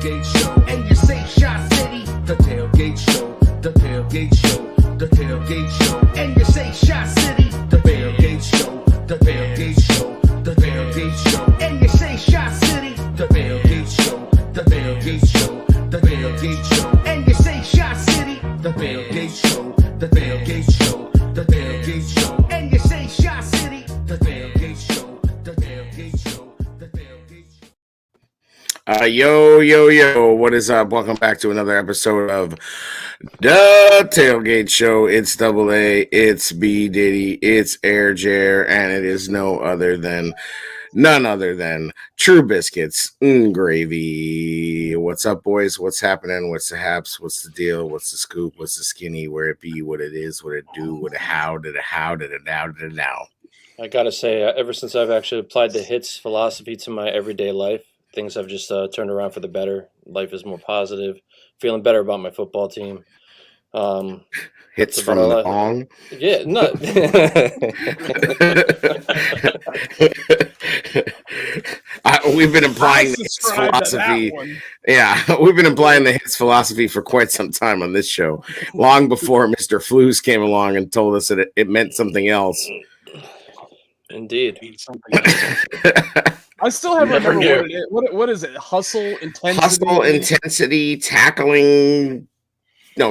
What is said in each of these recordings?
tailgate show. And you say Shot City, the tailgate show, the tailgate show, the tailgate show. And you say Shot City, the tailgate show, the tailgate show, the tailgate show. And you say Shot City, the tailgate show, the tailgate show, the tailgate show. And you say Shot City, the tailgate show, the tailgate show, the tailgate show. And you say Shot City, the tailgate show, the tailgate show, the tailgate show. Yo, what is up? Welcome back to another episode of The Tailgate Show. It's Double A, it's B Diddy, it's Air Jer, and it is none other than True Biscuits Gravy. What's up, boys? What's happening? What's the haps? What's the deal? What's the scoop? What's the skinny? Where it be? What it is? What it do? What it how? Did it how? Did it now? I gotta say, ever since I've actually applied the HITS philosophy to my everyday life, things have just turned around for the better. Life is more positive. Feeling better about my football team. Hits from the bong. Yeah, no. We've been applying the HITS philosophy. Yeah, we've been applying the HITS philosophy for quite some time on this show. Long before Mr. Flues came along and told us that it meant something else. Indeed. I still haven't remembered what it is. What is it? Hustle, intensity, tackling,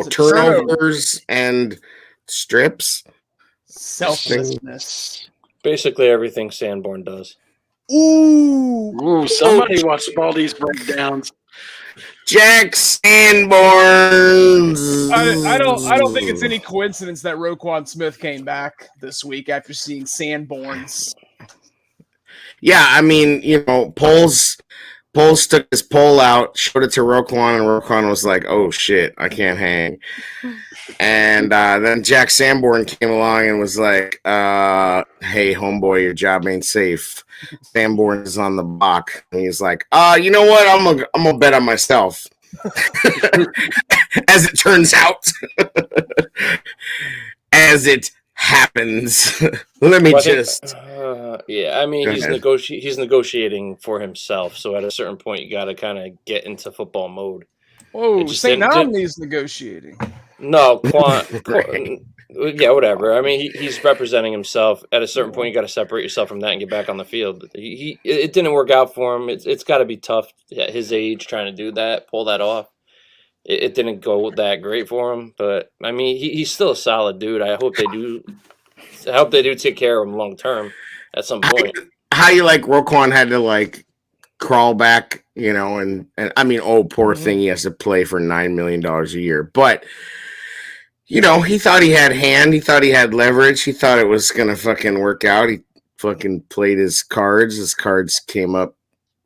turnovers and strips. Selflessness. Basically everything Sanborn does. Ooh, somebody watch Baldy's breakdowns. Jack Sanborn. I don't think it's any coincidence that Roquan Smith came back this week after seeing Sanborn's. Yeah, I mean, Poles took his pole out, showed it to Roquan, and Roquan was like, "Oh shit, I can't hang." And then Jack Sanborn came along and was like, "Hey, homeboy, your job ain't safe." Sanborn is on the block, and he's like, you know what? I'm gonna bet on myself." As it turns out, as it happens. Let me just. Yeah, I mean, he's negotiating for himself. So at a certain point, you got to kind of get into football mode. Whoa, St. Omni's negotiating. No, yeah, whatever. I mean, he's representing himself. At a certain point, you got to separate yourself from that and get back on the field. It didn't work out for him. It's got to be tough at his age trying to do that, pull that off. It didn't go that great for him, but I mean, he's still a solid dude. I hope they do take care of him long term at some point. How you like Roquan had to crawl back, and I mean, poor thing, he has to play for $9 million a year, but he thought he had hand, he thought he had leverage, he thought it was gonna fucking work out. He fucking played his cards came up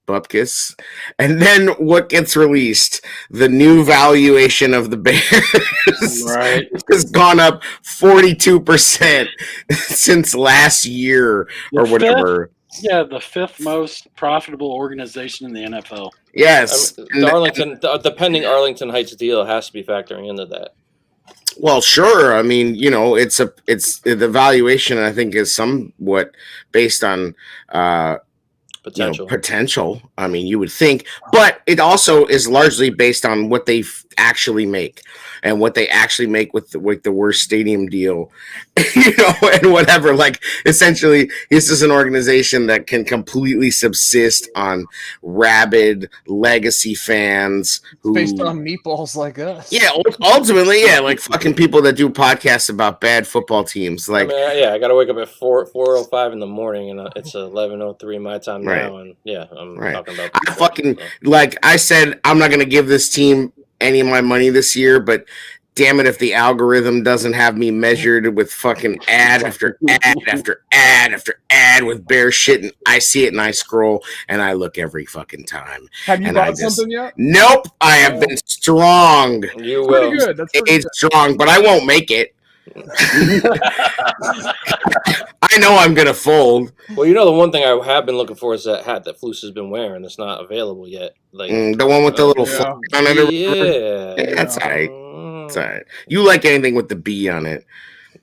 bupkis, and then what gets released? The new valuation of the Bears right has gone up 42% since last year or whatever. The fifth most profitable organization in the NFL. Yes, the pending Arlington Heights deal has to be factoring into that. Well, sure. I mean, it's the valuation, I think, is somewhat based on potential. I mean, you would think, but it also is largely based on what they actually make and what they actually make with the worst stadium deal, and whatever. Essentially, this is an organization that can completely subsist on rabid legacy fans who based on meatballs like us. Yeah, ultimately, yeah, like fucking people that do podcasts about bad football teams. I got to wake up at 4:05 in the morning, and it's 11:03 my time now, and I'm talking about. I said, I'm not going to give this team any of my money this year, but damn it if the algorithm doesn't have me measured with fucking ad after ad after ad after ad with bear shit, and I see it and I scroll and I look every fucking time. Have you bought something yet? Nope, I have been strong. You will. Pretty good. That's pretty good. Strong, but I won't make it. I know I'm gonna fold. Well, the one thing I have been looking for is that hat that Flus has been wearing. It's not available yet. The one with the little flag on it. Yeah, that's all right. That's all right. You like anything with the B on it?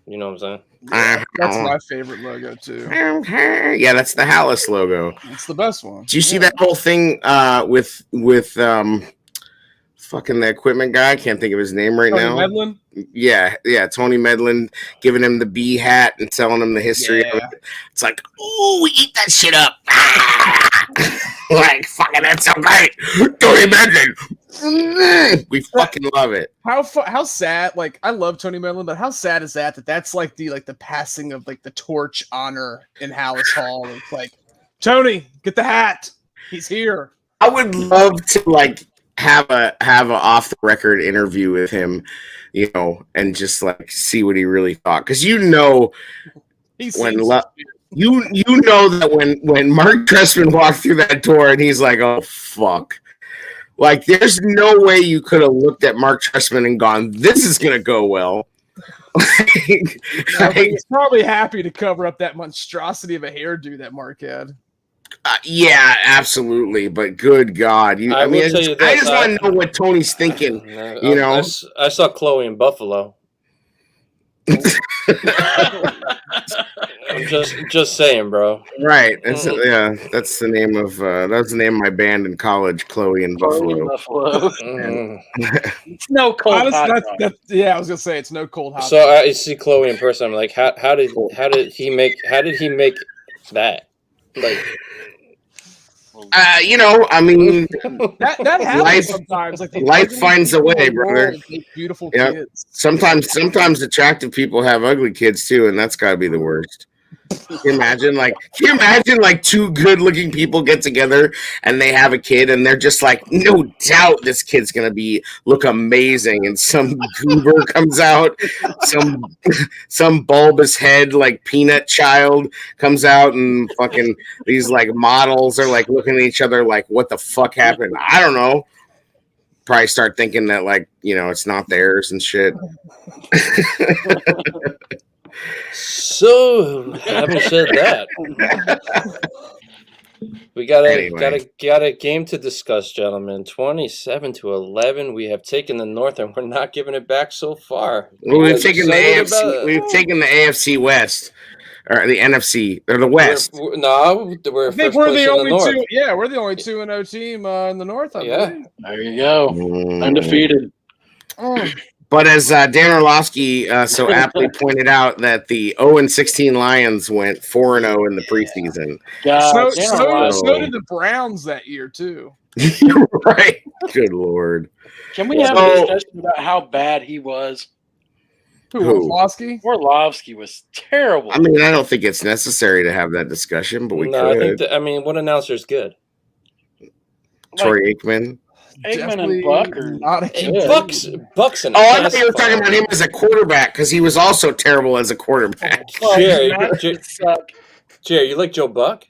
You know what I'm saying? Yeah, that's my favorite logo too. Yeah, that's the Hallis logo. It's the best one. Did you see that whole thing with fucking the equipment guy. I can't think of his name right Tony now. Medlin? Yeah, Tony Medlin, giving him the bee hat and telling him the history of Yeah. it. It's like, ooh, we eat that shit up. Like, fucking, that's so great. Tony Medlin. We fucking love it. How sad? Like, I love Tony Medlin, but how sad is that? That's like the passing of like the torch honor in Hallis Hall. It's like, Tony, get the hat. He's here. I would love to like have a off the record interview with him, you know, and just like see what he really thought. Because you know, He when seems you know that when Mark Trestman walked through that door and he's like, oh fuck. Like, there's no way you could have looked at Mark Trestman and gone, this is going to go well. he's probably happy to cover up that monstrosity of a hairdo that Mark had. Yeah, absolutely. But good God. I just want to know what Tony's thinking. You know? I saw Chloe in Buffalo. just saying, bro. Right. That's the name of that's the name of my band in college, Chloe in Buffalo. It's no cold hot dog. Yeah, I was gonna say it's no cold hot. So I see Chloe in person. I'm like, how did he make that? Like, you know, I mean, that happens sometimes. Like, life finds a way, brother. Beautiful Yep. kids. Sometimes attractive people have ugly kids too, and that's got to be the worst. Can you imagine like two good-looking people get together and they have a kid, and they're just like, no doubt this kid's gonna look amazing, and some goober comes out, some bulbous head like peanut child comes out, and fucking these like models are like looking at each other like, what the fuck happened? I don't know. Probably start thinking that, like, you know, it's not theirs and shit. So, having said that, we got a game to discuss, gentlemen. 27-11. We have taken the North, and we're not giving it back so far. Well, we've taken the AFC. We've taken the AFC West, or the NFC, or the West. We're first we're place the in only the North. two. Yeah, we're the only 2-0 team in the North. I believe. There you go. Undefeated. But as Dan Orlovsky so aptly pointed out, that the 0-16 Lions went 4-0 in the preseason. So did the Browns that year too. You're right. Good Lord. Can we have a discussion about how bad he was? Who? Orlovsky was terrible. I mean, I don't think it's necessary to have that discussion, but we could. I mean, what announcer's good? Troy Aikman. Aikman and Buck are not Buck's an I thought you were talking about him as a quarterback, because he was also terrible as a quarterback. Jerry, you like Joe Buck?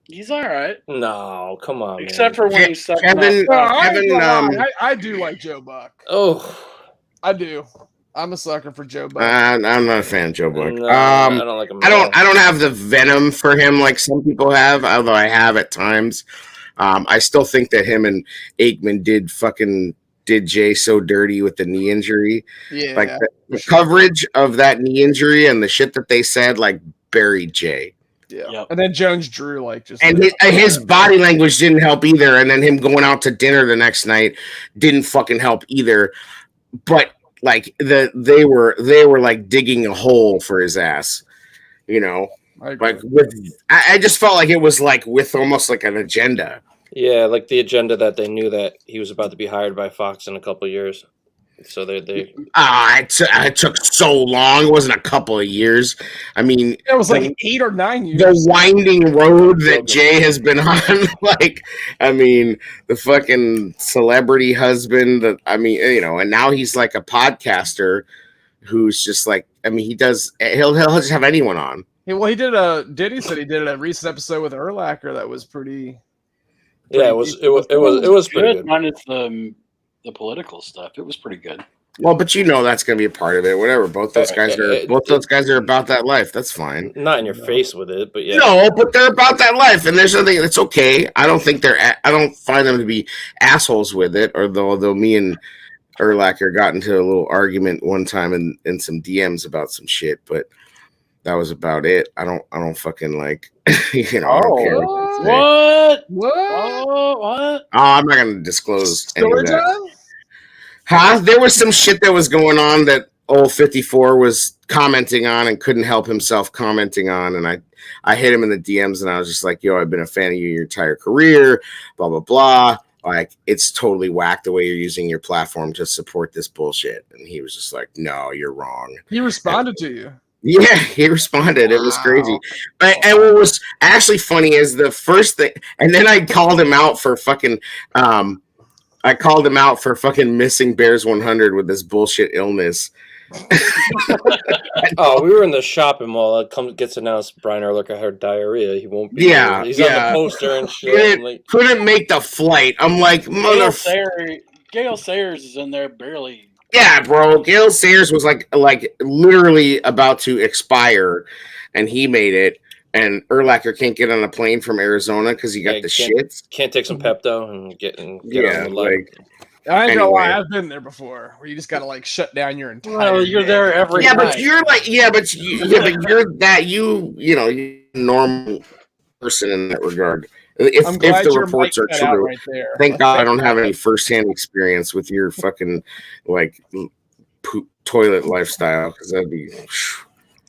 He's all right. No, come on. Except for when he's Kevin. I do like Joe Buck. Oh, I do. I'm a sucker for Joe Buck. I'm not a fan of Joe Buck. No, I don't like him. I don't have the venom for him like some people have, although I have at times. I still think that him and Aikman did Jay so dirty with the knee injury. Yeah. Like the coverage of that knee injury and the shit that they said, like, buried Jay. Yeah. Yep. And then Jones Drew, like, just. And his body language didn't help either. And then him going out to dinner the next night didn't fucking help either. But like they were like digging a hole for his ass, you know. Like I just felt like it was like with almost like an agenda. Yeah, like the agenda that they knew that he was about to be hired by Fox in a couple of years. So they it took so long. It wasn't a couple of years. I mean, it was like 8 or 9 years. The winding road that Jay has been on. Like, I mean, the fucking celebrity husband. You know, and now he's like a podcaster who's just like, I mean, he'll just have anyone on. He did Diddy said he did a recent episode with Urlacher that was pretty. Yeah, it was pretty good. Minus the political stuff, it was pretty good. Well, but you know that's going to be a part of it. Whatever. Both those guys are about that life. That's fine. Not in your face with it, but yeah. No, but they're about that life, and there's nothing. It's okay. I don't find them to be assholes with it. Although me and Urlacher got into a little argument one time in some DMs about some shit, but that was about it. I don't fucking like, you know. I don't care what? Oh, I'm not gonna disclose any of that. Huh? There was some shit that was going on that old 54 was commenting on and couldn't help himself commenting on, and I hit him in the DMs and I was just like, yo, I've been a fan of you your entire career, blah blah blah. Like, it's totally whack the way you're using your platform to support this bullshit. And he was just like, no, you're wrong. He responded to you. Yeah, he responded. It was crazy. And what was actually funny is the first thing, and then I called him out for fucking missing Bears 100 with this bullshit illness. Oh, we were in the shopping mall. It gets announced Brian Urlacher had diarrhea. He won't be. Yeah, he's on the poster and shit. Couldn't make the flight. I'm like, Gale Sayers is in there barely. Yeah, bro. Gale Sayers was like literally about to expire, and he made it. And Urlacher can't get on a plane from Arizona because he got the shits. Can't take some Pepto and get on the like. I ain't gonna lie, I've been there before, where you just gotta like shut down your entire. Well, you're there every night. But you're like, but you're that you're a normal person in that regard. If the reports are true, right there. Thank God I don't have any firsthand experience with your fucking like toilet lifestyle, because that'd be.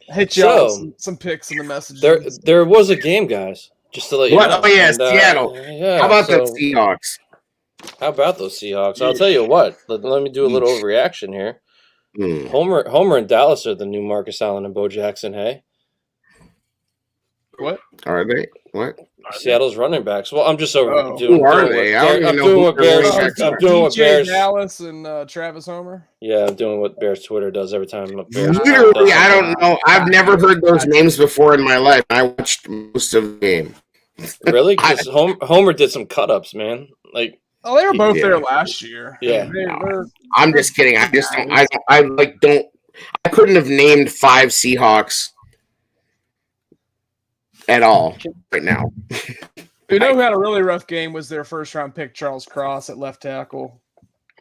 Hit you up some pics in the messages. There was a game, guys. Just to let you know. Oh yeah, Seattle. How about the Seahawks? How about those Seahawks? I'll tell you what. Let me do a little overreaction here. Homer and Dallas are the new Marcus Allen and Bo Jackson. Hey, what are they? What? Seattle's running backs. Well, I'm just doing. Who are they? I'm doing what Bears. I'm doing what Bears. Dallas and Travis Homer. Yeah, I'm doing what Bears Twitter does every time. Literally, I don't know. I've never heard those names before in my life. I watched most of the game. Really? Because Homer did some cut-ups, man. Like. Oh, they were both there last year. Yeah, I'm just kidding. I just don't. I couldn't have named 5 Seahawks at all right now. You know who had a really rough game was their first-round pick, Charles Cross, at left tackle.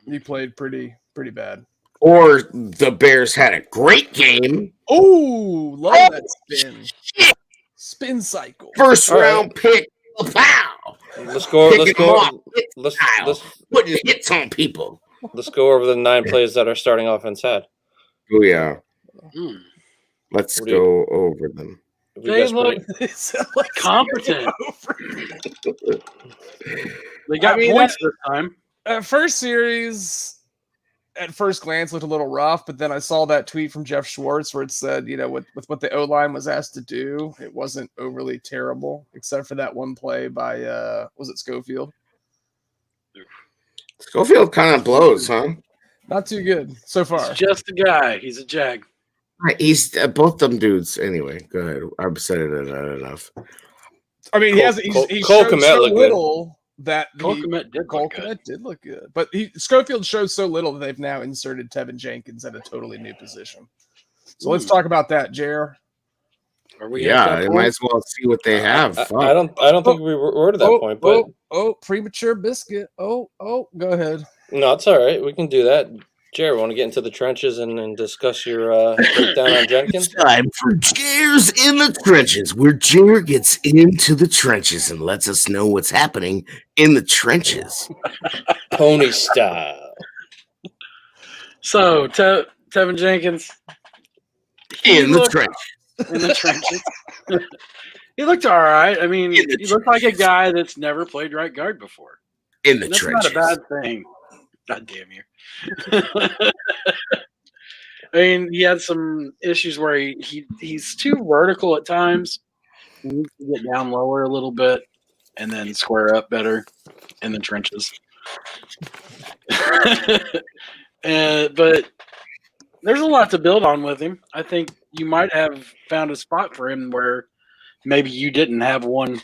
He played pretty bad. Or the Bears had a great game. Oh, love that spin. Shit. Spin cycle. First-round pick. Pow. Let's go. Putting hits on people. Let's go over the 9 plays that our starting offense had. Oh yeah. Let's go over them. They look competent. They got points this time. First series, at first glance, looked a little rough, but then I saw that tweet from Jeff Schwartz where it said, with what the O-line was asked to do, it wasn't overly terrible, except for that one play by, was it Schofield? Schofield kind of blows, huh? Not too good so far. He's just a guy. He's a jag. He's both them dudes. Anyway, go ahead. I've said it enough. I mean, he showed so little that Colcomet did look good. But Schofield shows so little that they've now inserted Tevin Jenkins at a totally new position. So let's talk about that, Jer. You might as well see what they have. I don't think we were to that point, but premature biscuit. Go ahead. No, it's all right. We can do that. Jer, want to get into the trenches and discuss your breakdown on Jenkins? It's time for Jer's in the trenches, where Jer gets into the trenches and lets us know what's happening in the trenches. Pony style. So, Tevin Jenkins. In the trenches. He looked all right. I mean, he looked like a guy that's never played right guard before. In the trenches. That's not a bad thing. God damn you. I mean, he had some issues where he's too vertical at times. He needs to get down lower a little bit and then square up better in the trenches. But there's a lot to build on with him. I think you might have found a spot for him where maybe you didn't have one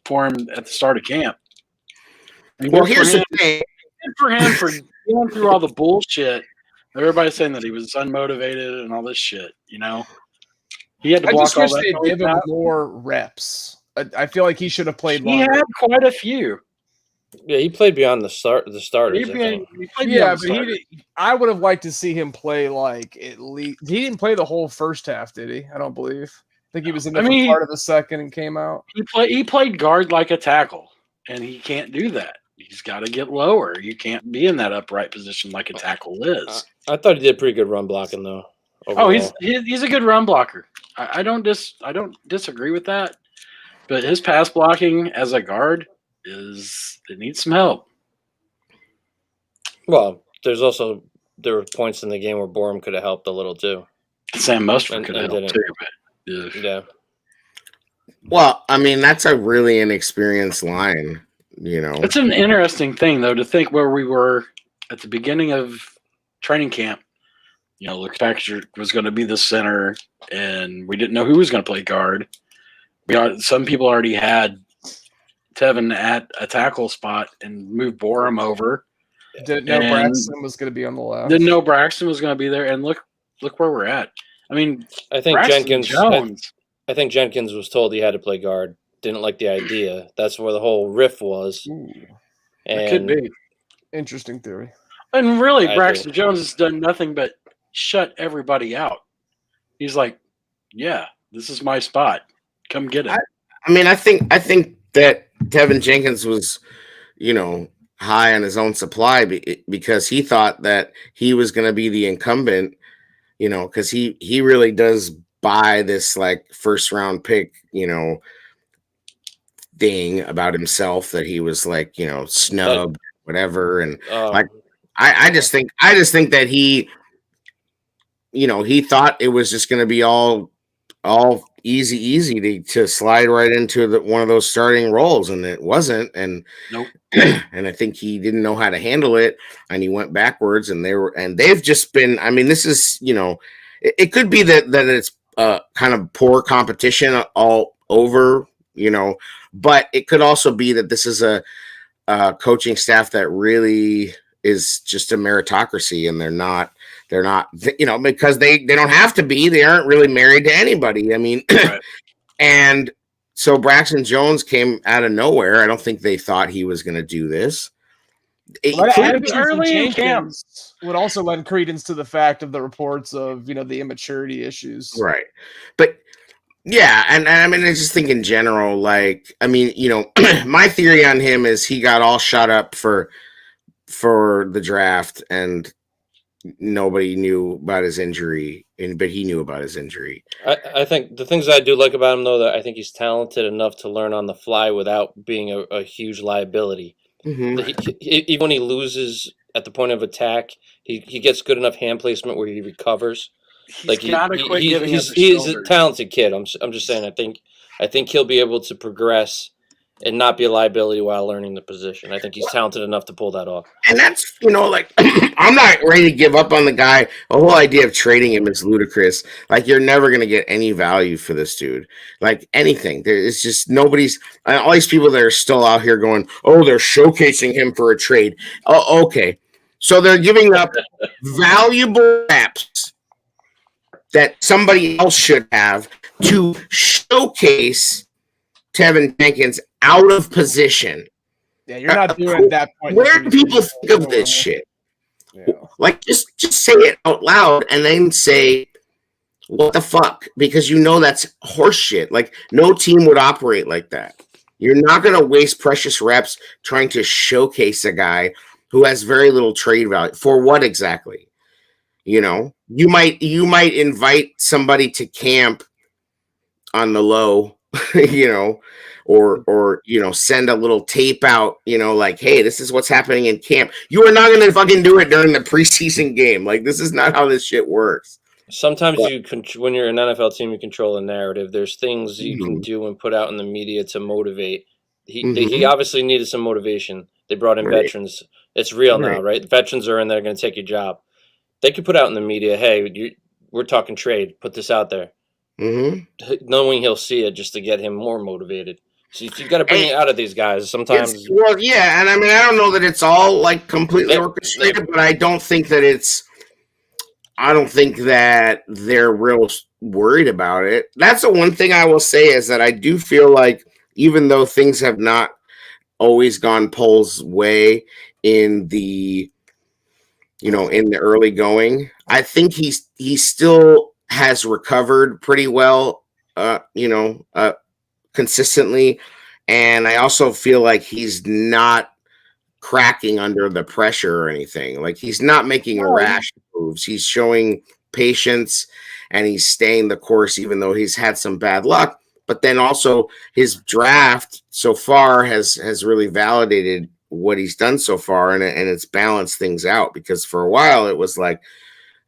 for him at the start of camp. Well, here's the thing. Good for him for going through all the bullshit. Everybody's saying that he was unmotivated and all this shit, He had to block all that. I just wish they'd give him more reps. I feel like he should have played longer. He had quite a few. Yeah, he played beyond the starters. I would have liked to see him play like at least. He didn't play the whole first half, did he? I don't believe. I think he was in there for part of the second and came out. He played guard like a tackle, and he can't do that. he's got to get lower. You can't be in that upright position like a tackle is. I thought he did pretty good run blocking though. Oh, Overall. he's a good run blocker. I don't disagree with that, but his pass blocking as a guard it needs some help. Well, there were points in the game where Borum could have helped a little too. Sam Mustard And- could and have helped didn't. too, but Yeah. Well, I mean, that's a really inexperienced line, you know. it's an interesting thing though to think where we were at the beginning of training camp. You know, Luke Paxton was going to be the center, and we didn't know who was going to play guard. Some people already had Tevin at a tackle spot and moved Borum over. Didn't know And- Braxton was going to be on the left. Didn't know Braxton was going to be there, and look where we're at. I mean, I think Braxton Jenkins. Jones. I think Jenkins was told he had to play guard. Didn't like the idea. That's where the whole riff was. Ooh, It could And be. interesting theory. And really, I Braxton Jones has done nothing but shut everybody out. He's like, yeah, this is my spot. Come get it. I mean, I think that Tevin Jenkins was, you know, high on his own supply because he thought that he was going to be the incumbent, you know, because he really does buy this like first round pick, you know, thing about himself that he was like, you know, snubbed, whatever, and like I just think that he, you know, he thought it was just going to be all easy to slide right into one of those starting roles, and it wasn't. And Nope. And I think he didn't know how to handle it, and he went backwards. And they've just been. I mean, this is, you know, it could be that it's kind of poor competition all over, you know, but it could also be that this is a coaching staff that really is just a meritocracy, and they're not, you know, because they don't have to be. They aren't really married to anybody. I mean, Right. and so Braxton Jones came out of nowhere. I don't think they thought he was going to do this. Early in camp. Would also lend credence to the fact of the reports of, you know, the immaturity issues. Right. But yeah, and I mean, I just think in general, like, I mean, you know, my theory on him is he got all shot up for the draft, and nobody knew about his injury, but he knew about his injury. I think the things I do like about him, though, that I think he's talented enough to learn on the fly without being a huge liability. Mhm. Even when he loses at the point of attack, he gets good enough hand placement where he recovers. He's got to quit giving us he's a talented kid. I'm just saying. I think he'll be able to progress and not be a liability while learning the position. I think he's talented enough to pull that off. And that's, you know, like, I'm not ready to give up on the guy. The whole idea of trading him is ludicrous. Like, you're never going to get any value for this dude. Like, anything. It's just nobody's, all these people that are still out here going, oh, they're showcasing him for a trade. Oh, okay. So they're giving up valuable reps that somebody else should have to showcase Tevin Jenkins out of position. Yeah, you're not doing that point. Where do people think of this shit? Yeah. Like, just say it out loud and then say, what the fuck? Because you know that's horseshit. Like, no team would operate like that. You're not going to waste precious reps trying to showcase a guy who has very little trade value. For what exactly? You know, you might invite somebody to camp on the low, you know, or you know, send a little tape out, you know, like, hey, this is what's happening in camp. You are not going to fucking do it during the preseason game. Like, this is not how this shit works. Sometimes when you're an NFL team, you control a narrative. There's things you can do and put out in the media to motivate. He obviously needed some motivation. They brought in veterans. It's real now, right? Veterans are in there going to take your job. They could put out in the media, hey, we're talking trade. Put this out there. Knowing he'll see it just to get him more motivated. So you got to bring it out of these guys. Sometimes. Well, yeah, and I mean, I don't know that it's all like completely orchestrated, but I don't think that they're real worried about it. That's the one thing I will say is that I do feel like even though things have not always gone Pole's way in the, you know, in the early going, I think he still has recovered pretty well, you know, consistently. And I also feel like he's not cracking under the pressure or anything. Like he's not making rash moves. He's showing patience and he's staying the course, even though he's had some bad luck. But then also his draft so far has really validated what he's done so far, and it's balanced things out, because for a while it was like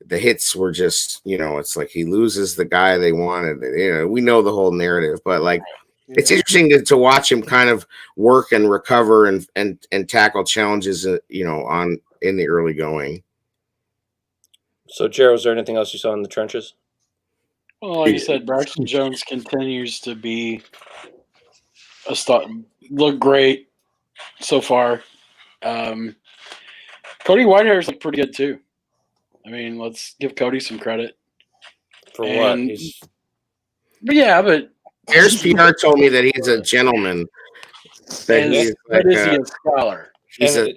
the hits were just, it's like he loses the guy they wanted. We know the whole narrative, but like it's interesting to watch him kind of work and recover and tackle challenges, in the early going. So, Jared, was there anything else you saw in the trenches? Well, like you said, Braxton Jones continues to be a star. Look great so far. Cody Whitehair's look pretty good too. I mean, let's give Cody some credit. For what? But Airs PR told me that he's a gentleman. That is he a scholar? He's a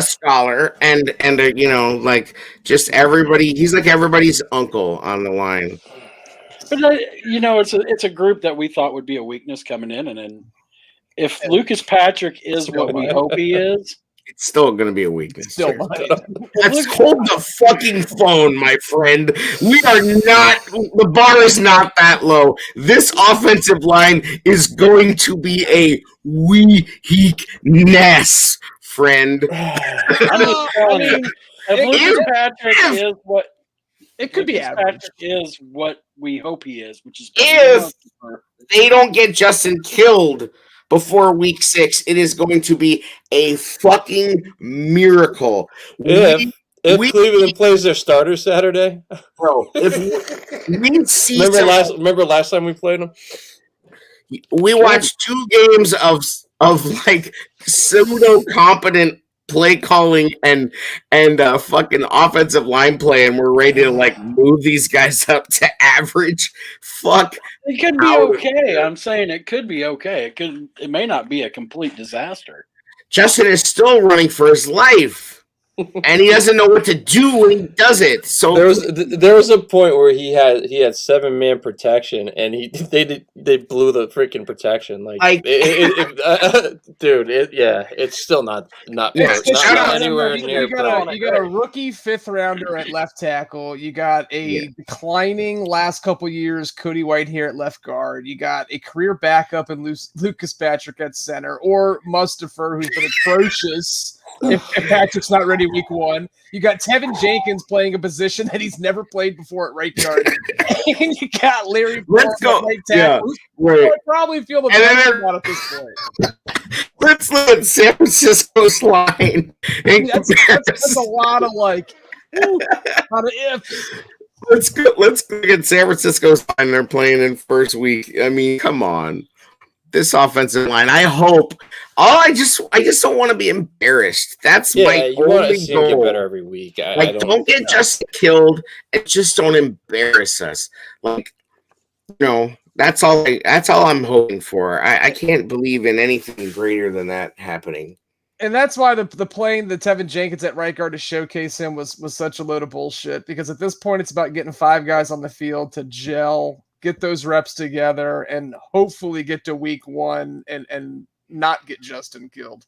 scholar, and like just everybody. He's like everybody's uncle on the line. But it's a group that we thought would be a weakness coming in, and then if Lucas Patrick is what we hope he is, it's still going to be a weakness. Still Let's hold the fucking phone, my friend. We are not. The bar is not that low. This offensive line is going to be a weakness, friend. I'm just telling you, if Lucas Patrick is what. It could be average. Is what we hope he is, which is if they don't get Justin killed before week 6, it is going to be a fucking miracle. If Cleveland plays their starter Saturday, bro. If we see, remember last time we played them, we watched 2 games of like pseudo competent play calling and fucking offensive line play, and we're ready to like move these guys up to average. Fuck, it could be okay. I'm saying it could be okay. It may not be a complete disaster. Justin is still running for his life, and he doesn't know what to do when he does it. So there was a point where he had 7-man protection, and they blew the freaking protection. It's still not anywhere near. You got a rookie 5th rounder at left tackle. You got a declining last couple years Cody Whitehair at left guard. You got a career backup in Lucas Patrick at center, or Mustafa, who's been atrocious. If Patrick's not ready week 1, you got Tevin Jenkins playing a position that he's never played before at right guard, and you got Larry Brown at right tackle. I probably feel the best about at this point. Let's look at San Francisco's line. That's a lot of lot of ifs. Let's look at San Francisco's line. They're playing in first week. I mean, come on. This offensive line, I hope. I just don't want to be embarrassed. That's my only goal. Get better every week. Don't get Justin killed, and just don't embarrass us. That's all I'm hoping for. I can't believe in anything greater than that happening. And that's why the playing the Tevin Jenkins at right guard to showcase him was such a load of bullshit. Because at this point, it's about getting 5 guys on the field to gel, get those reps together, and hopefully get to week 1 and not get Justin killed.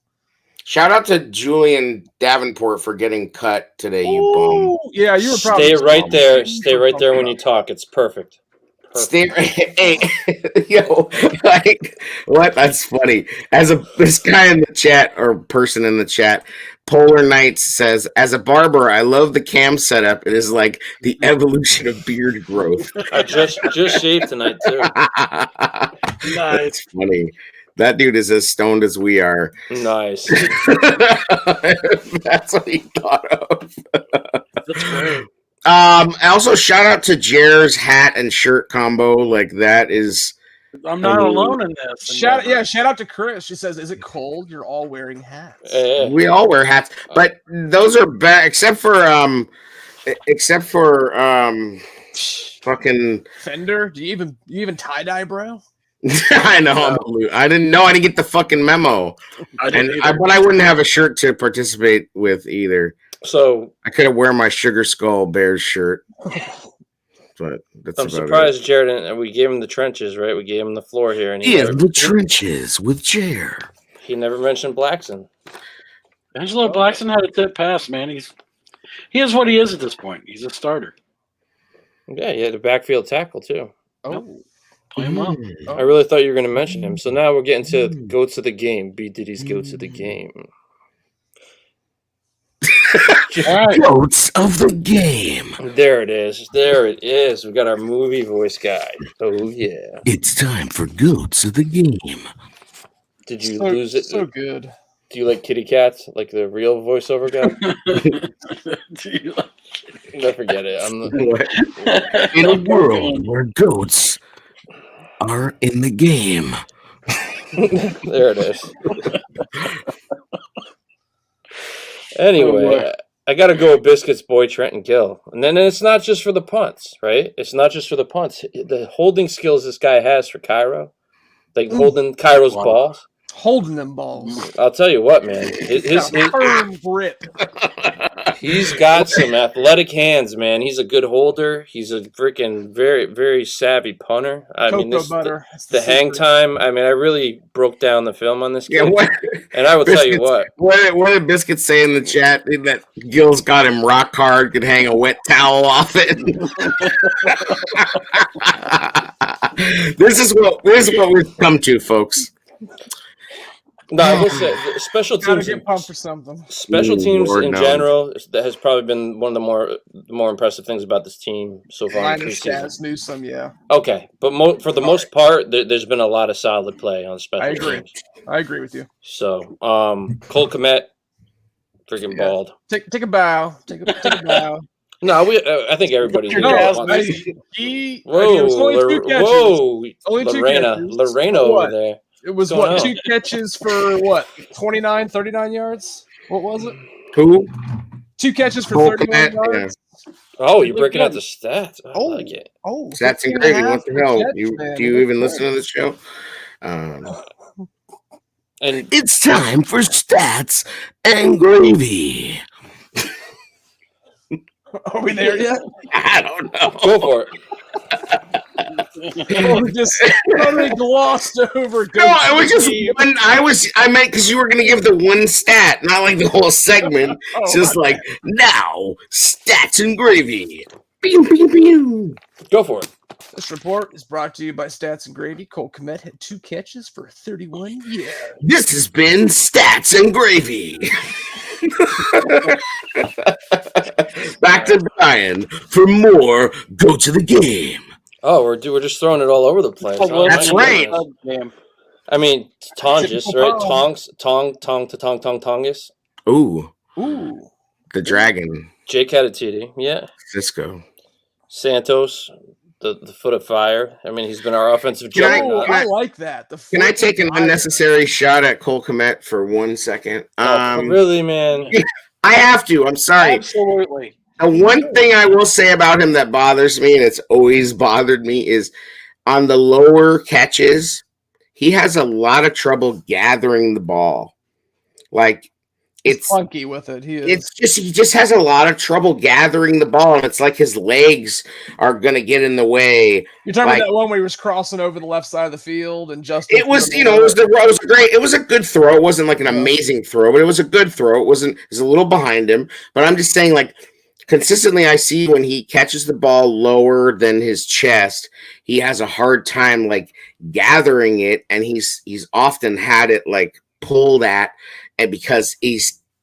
Shout out to Julian Davenport for getting cut today, you bum. Yeah, you were probably stay right there. Stay right there when you talk. It's perfect. Hey, yo, what? That's funny. This guy in the chat, or person in the chat, Polar Knights says, as a barber, I love the cam setup. It is like the evolution of beard growth. I just shaved tonight too. Nice. Funny. That dude is as stoned as we are. Nice. That's what he thought of. That's great. Also, shout out to Jer's hat and shirt combo. Like that is. I'm not alone in this. Shout out to Chris. She says, "Is it cold? You're all wearing hats." We all wear hats, but those are bad, except for fucking Fender. Do you even tie dye, bro? I know. I didn't know. I didn't get the fucking memo, but I wouldn't have a shirt to participate with either. So I could have wear my Sugar Skull Bears shirt. But I'm surprised Jared and we gave him the trenches, right? We gave him the floor here, and the trenches with Jared. He never mentioned Blackson. Angelo Blackson had a tip pass, man. He is what he is at this point. He's a starter. Yeah, he had a backfield tackle too. Oh, Play him well. I really thought you were going to mention him. So now we're getting to goats of the game. B Diddy's goats of the game. All right. Goats of the game. There it is. There it is. We got our movie voice guy. Oh yeah. It's time for goats of the game. Did you so, lose it? so good. Do you like kitty cats, like the real voiceover guy? Never forget it. In a world where goats are in the game. There it is. Anyway, I got to go with Biscuits boy Trenton Gill. And then it's not just for the punts, right? It's not just for the punts. The holding skills this guy has for Cairo, like holding Cairo's balls. Holding them balls. I'll tell you what, man. His Firm grip. He's got some athletic hands, man. He's a good holder. He's a freaking very, very savvy punter. Cocoa butter. The hang time. I mean, I really broke down the film on this kid. Yeah, what? And I will tell you what. What did Biscuit say in the chat? That Gil's got him rock hard, could hang a wet towel off it. This is what we've come to, folks. No, I will say special Gotta teams. get pumped for something. Special teams Lord in knows. general, that has probably been one of the more impressive things about this team so far. in Minus preseason. Stats, Newsome, yeah. Okay, but for the most part, there's been a lot of solid play on special I agree. teams. I agree with you. So, Cole Kmet, freaking bald. Take a bow. Take a bow. No, I think everybody here. No, wants- He, Whoa, it was only 2 catches. whoa, Only 2 Lorena, catches. Lorena For over what? there. It was Going what, on? 2 catches for what? 29, 39 yards? What was it? Who? 2 catches for Cole 31 Kmet, yards? Oh, you're breaking out the stats. I Oh. like it. Oh, Stats and 15 gravy. a half What the per hell? catch, Do man. you even listen to the show? And It's time for stats and gravy. Are we there yet? I don't know. go for it. Or just totally glossed over. No, I was just one. I meant because you were going to give the one stat, not like the whole segment. It's just like now stats and gravy. Pew, pew, pew. Go for it. This report is brought to you by Stats and Gravy. Cole Kmet had 2 catches for 31 years. This has been stats and gravy. Back to Brian for more. Go to the game. Oh, we're just throwing it all over the place. Oh, That's my right. goodness. Damn. I mean, Tongus, Typical right? Tom. Tongus. Ooh, Ooh. the dragon. Jake had a TD. Yeah. Cisco. Santos, the foot of fire. I mean, he's been our offensive Can I- juggernaut. I like that. The Can I foot take an fire. unnecessary shot at Cole Kmet for 1 second? Oh, really, man? I have to. I'm sorry. Absolutely. One thing I will say about him that bothers me, and it's always bothered me, is on the lower catches, he has a lot of trouble gathering the ball. Like it's Funky with it. He is. he just has a lot of trouble gathering the ball, and it's like his legs are gonna get in the way. You're talking like- about that one where he was crossing over the left side of the field and Justin. It was, it was a good throw. It wasn't like an amazing throw, but it was a good throw. It was a little behind him, but I'm just saying, like, consistently I see when he catches the ball lower than his chest, he has a hard time like gathering it, and he's often had it like pulled at, and because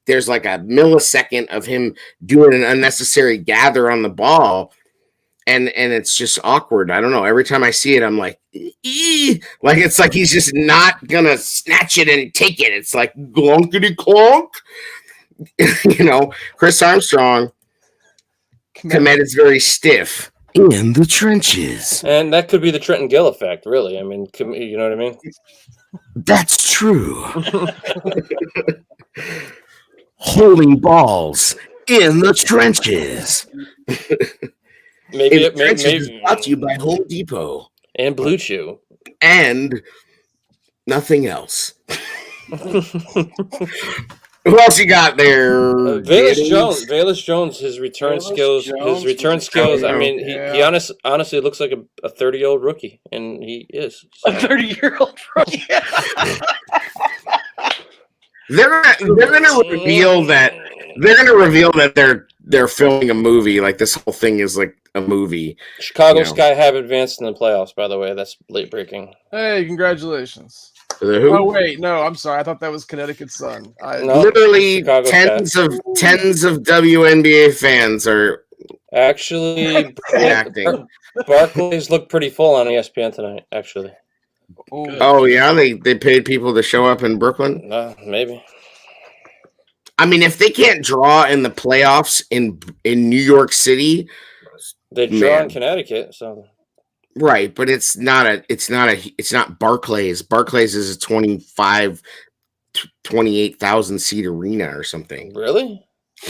there's like a millisecond of him doing an unnecessary gather on the ball. And it's just awkward. I don't know. Every time I see it, I'm like, "Ee!" Like it's like he's just not gonna snatch it and take it. It's like glonkity clonk. Chris Armstrong, Kmet is very stiff in the trenches. And that could be the Trenton Gill effect, really. I mean, you know what I mean? That's true. Holding balls in the trenches. Maybe In the trenches is brought to you by Home Depot and Blue Chew. and nothing else. Who else you got there? Valus Jones, his return Valus skills. Jones His return was skills. I terrible. mean, Yeah. he honestly looks like a 30-year-old rookie, and he is. A 30-year-old rookie. They're gonna reveal that they're filming a movie. Like this whole thing is like a movie. Chicago Sky have advanced in the playoffs, by the way. That's late breaking. Hey, congratulations. The who? Oh wait, no, I'm sorry. I thought that was Connecticut's Sun. No, Literally Chicago tens of WNBA fans are actually acting. Barclays looked pretty full on ESPN tonight. Actually, Oh yeah, they paid people to show up in Brooklyn. maybe. I mean, if they can't draw in the playoffs in New York City, They draw in Connecticut, so right? But it's not Barclays. Barclays is a 28,000 seat arena or something. really.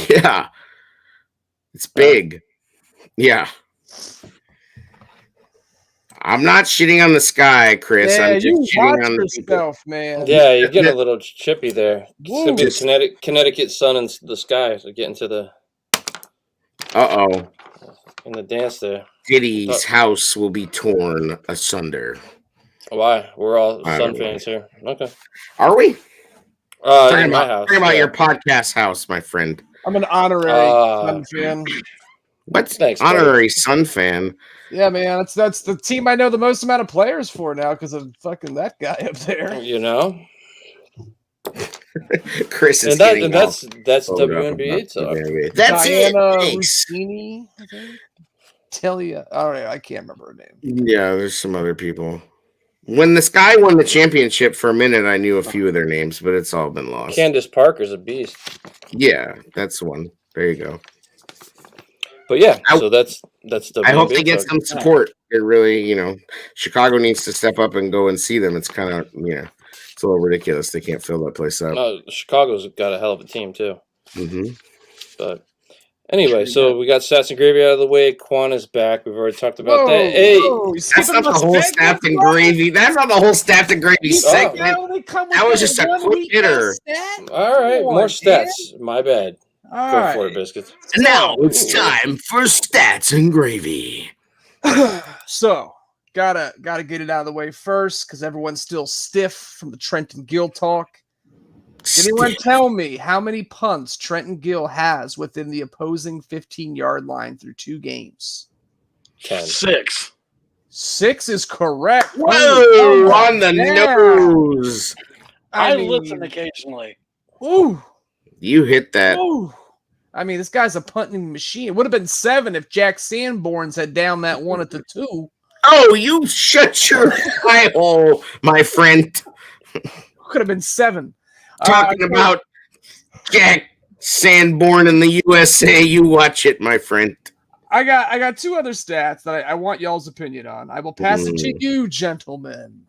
Yeah, it's big. Yeah. I'm not shitting on the Sky, Chris. Yeah, I'm you just shitting watch on the people. yourself, man. Yeah, you're getting a little chippy there. Woo. It's gonna be the Connecticut Sun and the Sky. So get into the in the dance there. Diddy's house will be torn asunder. Why? We're all I Sun don't know. fans here. Okay. Are we? In my house. Talking about yeah. your podcast house, my friend. I'm an honorary Sun fan. What's Thanks, honorary Sun fan? Yeah, man, that's the team I know the most amount of players for now because of fucking that guy up there. You know, Chris is and that's hold up WNBA talk. WNBA. That's Diana it. Thanks. Rossini, I think. Talia. All right, I can't remember her name. Yeah, there's some other people. When the Sky won the championship for a minute, I knew a few of their names, but it's all been lost. Candace Parker's a beast. Yeah, that's the one. There you go. But yeah, so that's WNBA I hope they get talk. some support. It really, Chicago needs to step up and go and see them. It's kind of, it's a little ridiculous. They can't fill that place up. No, Chicago's got a hell of a team too. Mm-hmm. But anyway, so we got Stats and Gravy out of the way. Quan is back. We've already talked about that. Hey, that's not the whole Staffed and Gravy. That's not the whole Staffed and Gravy segment. That was just a quick hitter. All right, more stats. My bad. Go for it, Biscuits. And now it's time for Stats and Gravy. So, gotta get it out of the way first because everyone's still stiff from the Trenton Gill talk. Can anyone tell me how many punts Trenton Gill has within the opposing 15-yard line through 2 games? 10. 6. 6 is correct. Whoa, on the nose. I mean, listen occasionally. Ooh. You hit that. Ooh. I mean, this guy's a punting machine. It would have been 7 if Jack Sanborn's had down that one at the 2. Oh, you shut your eye hole, my friend. Could have been 7. Talking about Jack Sanborn in the USA. You watch it, my friend. I got 2 other stats that I want y'all's opinion on. I will pass it to you, gentlemen.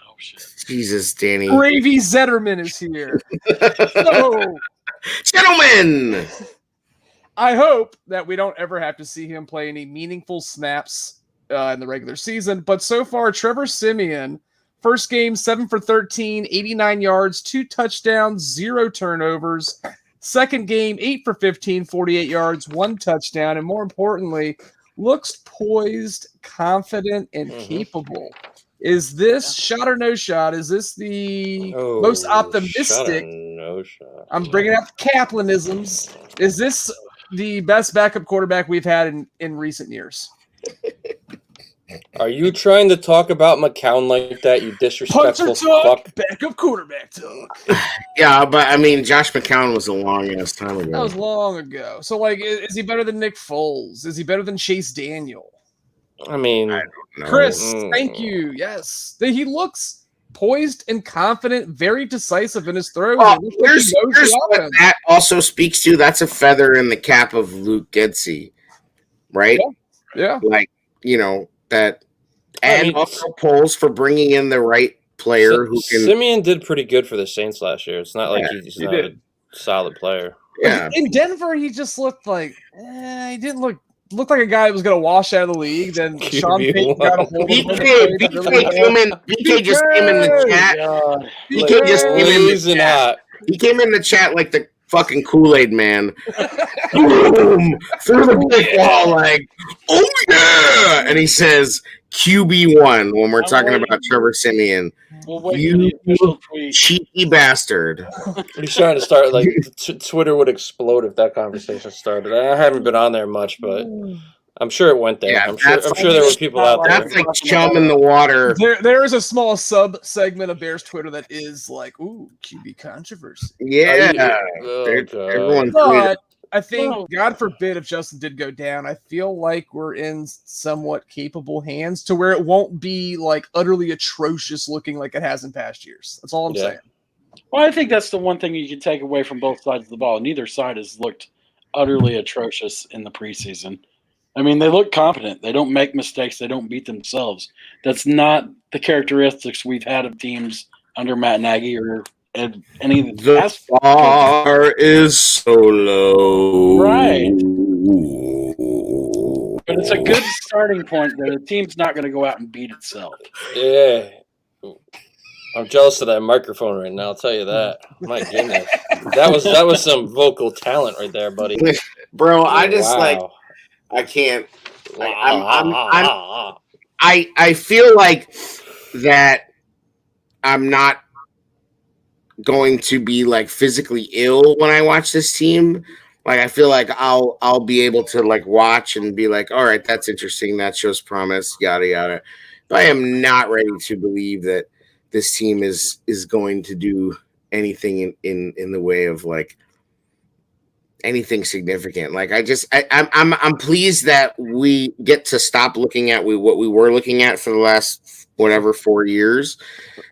Oh shit! Jesus, Danny. Gravy Zetterman is here. So, gentlemen, I hope that we don't ever have to see him play any meaningful snaps in the regular season. But so far, Trevor Siemian, first game, 7 for 13, 89 yards, 2 touchdowns, 0 turnovers. Second game, 8 for 15, 48 yards, 1 touchdown. And more importantly, looks poised, confident, and capable. Is this shot or no shot? Is this the most optimistic? No shot. I'm bringing up Kaplanisms. Is this the best backup quarterback we've had in recent years? Are you trying to talk about McCown like that, you disrespectful Punter talk, fuck? backup quarterback talk. Yeah, but I mean, Josh McCown was a long ass time ago. That was long ago. So, like, is he better than Nick Foles? Is he better than Chase Daniel? I mean, No. Chris, thank you. Yes, he looks poised and confident, very decisive in his throws. Well, It looks like he here's knows the what offense. that also speaks to. That's a feather in the cap of Luke Gedsey, right? Yeah. Like, that, I and mean, also polls for bringing in the right player who can. Simeon did pretty good for the Saints last year. It's not like he's he not did. a solid player. Yeah, In Denver, he just looked like he didn't looked like a guy that was going to wash out of the league. Then Sean Payton got a hold of him. BK just came in the chat. God. BK just came in the Blazing chat. hot. He came in the chat like the fucking Kool-Aid man. Boom! Through the brick wall, like, oh yeah! And he says QB1 when we're talking about Trevor Siemian. We'll wait for You the official tweet. cheeky bastard. He's trying to start like Twitter would explode if that conversation started. I haven't been on there much, but I'm sure it went there. Yeah, I'm sure there were people out there. That's like chum in the water. There is a small sub segment of Bears Twitter that is like, ooh, QB controversy. Yeah. God. Everyone's But I think, God forbid, if Justin did go down, I feel like we're in somewhat capable hands to where it won't be like utterly atrocious looking like it has in past years. That's all I'm saying. Well, I think that's the one thing you can take away from both sides of the ball. Neither side has looked utterly atrocious in the preseason. I mean, they look competent. They don't make mistakes. They don't beat themselves. That's not the characteristics we've had of teams under Matt Nagy or any of the past. The bar is so low. Right. But it's a good starting point that a team's not going to go out and beat itself. Yeah. I'm jealous of that microphone right now, I'll tell you that. My goodness. That was some vocal talent right there, buddy. Bro, I just Wow. I can't. Wow. I feel like that I'm not going to be like physically ill when I watch this team. Like I feel like I'll be able to like watch and be like, all right, that's interesting. That shows promise, yada yada. But I am not ready to believe that this team is going to do anything in the way of like anything significant. Like I'm pleased that we get to stop looking at what we were looking at for the last 4 years.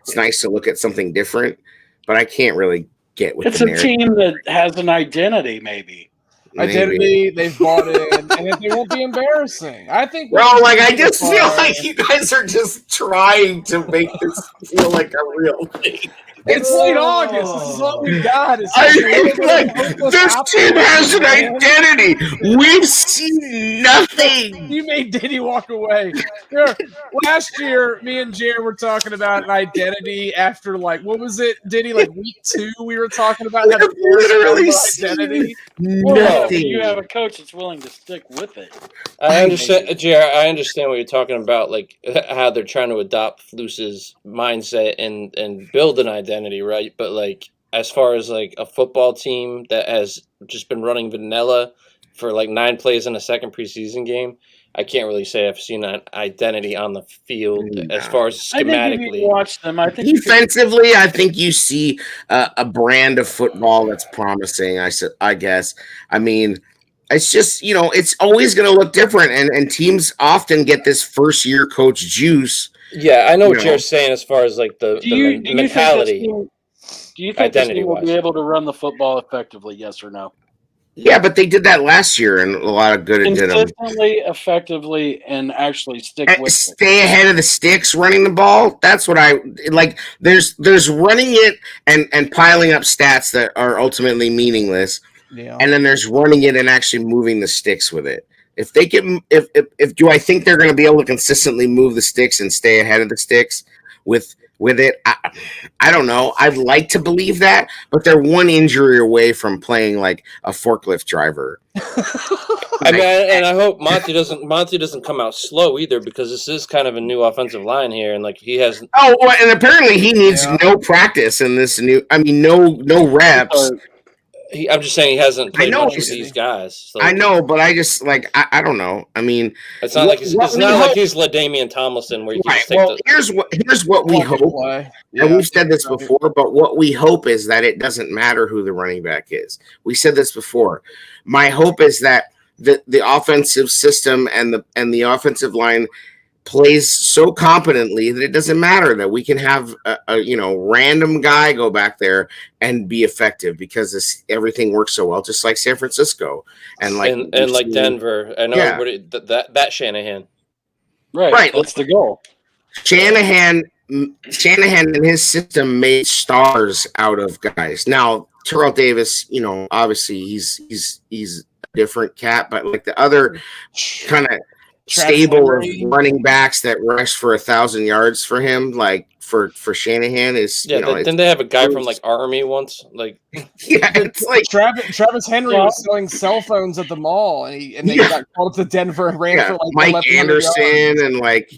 It's nice to look at something different, but I can't really get with It's the a narrative. team that has an identity, maybe. Identity, they've bought in, and they won't be embarrassing. I think. Bro, like I just feel like you guys are just trying to make this feel like a real thing. It's late August. This is what we got. It's This team has an identity. We've seen nothing. You made Diddy walk away. Here, last year, me and Jared were talking about an identity after, like, what was it, Diddy? Like week 2, we were talking about We have literally identity. Well, nothing. you have a coach that's willing to stick with it. I understand, Jared. I understand what you're talking about, like how they're trying to adopt Flus's mindset and build an identity, right? But like, as far as like a football team that has just been running vanilla for like 9 plays in a second preseason game, I can't really say I've seen an identity on the field as far as I think if you schematically. watch them, I think Defensively, I think you see a brand of football that's promising. I guess. I mean, it's just it's always going to look different, and teams often get this first year coach juice. Yeah, I know what you're saying as far as like the mentality. Do you think this team will identity-wise. be able to run the football effectively? Yes or no? Yeah, but they did that last year, and a lot of good it did them. Consistently, effectively, and actually stick with it. Stay ahead of the sticks running the ball. That's what I like. There's running it and piling up stats that are ultimately meaningless. Yeah. And then there's running it and actually moving the sticks with it. If they can, if do I think they're going to be able to consistently move the sticks and stay ahead of the sticks with it? I don't know. I'd like to believe that, but they're one injury away from playing like a forklift driver. I mean, and I hope Monty doesn't come out slow either, because this is kind of a new offensive line here, and like he has. Oh, well, and apparently he needs no practice in this new. I mean, no reps. I'm just saying he hasn't played know much with he's- these guys. So I know, but I just like I don't know. I mean, it's not like he's what we like hope- he's LaDainian Tomlinson where you can right. just take Well, the. here's what we hope. Play. And we've said this before, but what we hope is that it doesn't matter who the running back is. We said this before. My hope is that the offensive system and the offensive line plays so competently that it doesn't matter, that we can have a random guy go back there and be effective, because everything works so well, just like San Francisco and like Denver. I know everybody that Shanahan. Right. That's the goal. Shanahan and his system made stars out of guys. Now Terrell Davis, obviously he's a different cat, but like the other kind of stable of running backs that rush for 1,000 yards for him, like for Shanahan is Yeah, didn't they have a guy from like Army once? Like, yeah, it's like Travis Henry was selling cell phones at the mall, and they got called up to Denver and ran for like Mike 1,100 yards. Anderson and like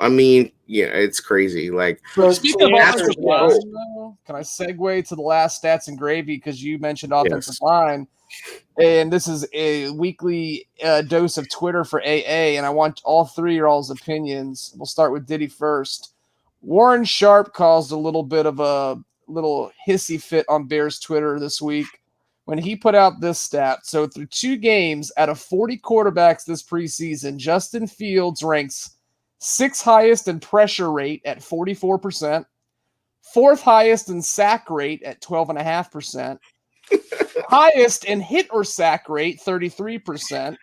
I mean, yeah, it's crazy. Like, Speaking of that's offensive what- line, though, can I segue to the last stats and gravy because you mentioned offensive line, and this is a weekly dose of Twitter for AA, and I want all three of y'all's opinions. We'll start with Diddy first. Warren Sharp caused a little bit of a little hissy fit on Bears Twitter this week when he put out this stat. So through 2 games out of 40 quarterbacks this preseason, Justin Fields ranks 6th highest in pressure rate at 44%, 4th highest in sack rate at 12.5%, highest in hit or sack rate 33%.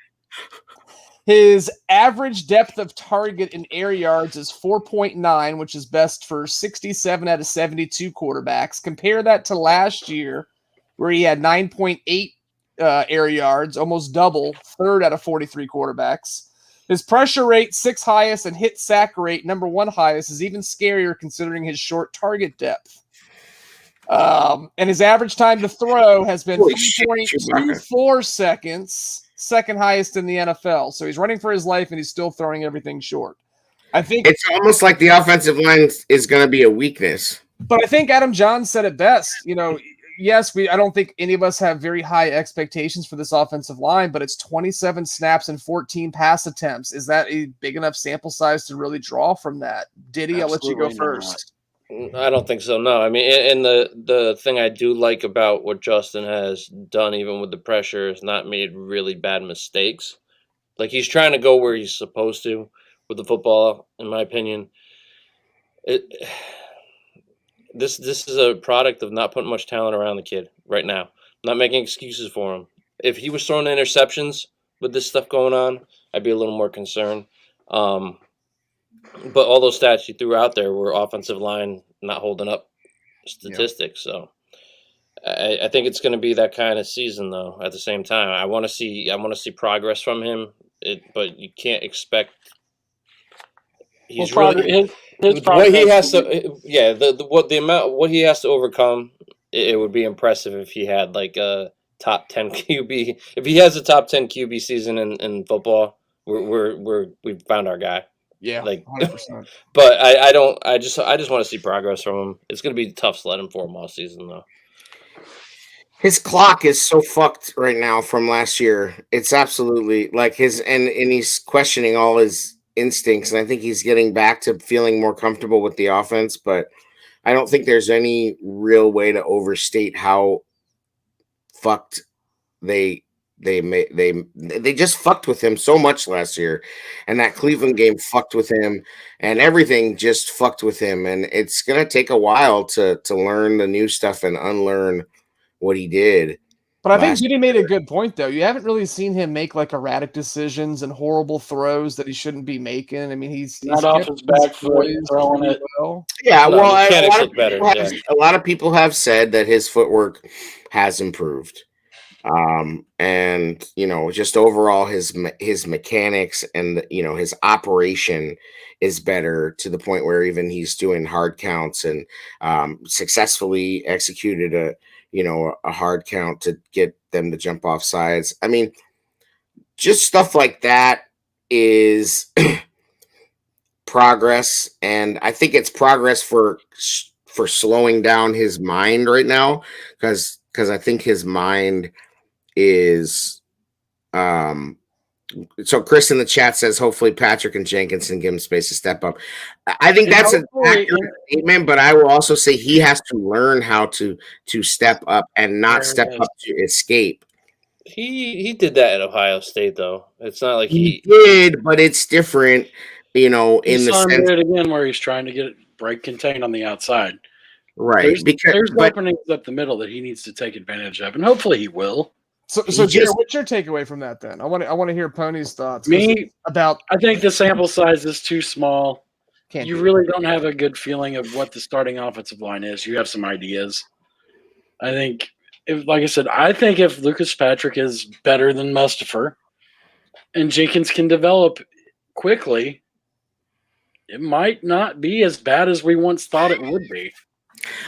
His average depth of target in air yards is 4.9, which is best for 67 out of 72 quarterbacks. Compare that to last year, where he had 9.8 air yards, almost double, 3rd out of 43 quarterbacks. His pressure rate, 6th highest, and hit sack rate, number 1 highest, is even scarier considering his short target depth. And his average time to throw has been 3.24 seconds, 2nd highest in the NFL. So he's running for his life, and he's still throwing everything short. I think it's almost like the offensive line is going to be a weakness. But I think Adam Johns said it best. Yes, I don't think any of us have very high expectations for this offensive line, but it's 27 snaps and 14 pass attempts. Is that a big enough sample size to really draw from that? Diddy, I'll let you go first. I don't think so. No, I mean, and the thing I do like about what Justin has done, even with the pressure, is not made really bad mistakes. Like, he's trying to go where he's supposed to with the football, in my opinion. This is a product of not putting much talent around the kid right now. I'm not making excuses for him. If he was throwing interceptions with this stuff going on, I'd be a little more concerned. But all those stats you threw out there were offensive line not holding up statistics. Yeah. So I think it's going to be that kind of season, though. At the same time, I want to see progress from him. But you can't expect. He's what he has to. What he has to overcome. It would be impressive if he had like a top 10 QB. If he has a top 10 QB season in football, we've found our guy. Yeah, like 100%. But I just want to see progress from him. It's going to be tough sledding for him all season, though. His clock is so fucked right now from last year. It's absolutely like and he's questioning all his instincts, and I think he's getting back to feeling more comfortable with the offense, but I don't think there's any real way to overstate how fucked they just fucked with him so much last year, and that Cleveland game fucked with him, and everything just fucked with him, and it's gonna take a while to learn the new stuff and unlearn what he did. But I think Diddy made a good point, though. You haven't really seen him make like erratic decisions and horrible throws that he shouldn't be making. I mean, he's not off his back foot, throwing it well. Yeah, well, a lot of people have said that his footwork has improved. And just overall his mechanics and his operation is better to the point where even he's doing hard counts and successfully executed a hard count to get them to jump off sides. I mean, just stuff like that is progress, and I think it's progress for slowing down his mind right now because I think his mind is so Chris in the chat says hopefully Patrick and Jenkins can give him space to step up. I think that's an accurate statement, but I will also say he has to learn how to step up and not step up to escape. He did that at Ohio State, though. It's not like he did, but it's different, in the sense it again where he's trying to get break contain on the outside. Right. There's openings up the middle that he needs to take advantage of, and hopefully he will. So Jared, what's your takeaway from that then? I want to hear Pony's thoughts. I think the sample size is too small. You really don't have a good feeling of what the starting offensive line is. You have some ideas. I think, if Lucas Patrick is better than Mustafa, and Jenkins can develop quickly, it might not be as bad as we once thought it would be.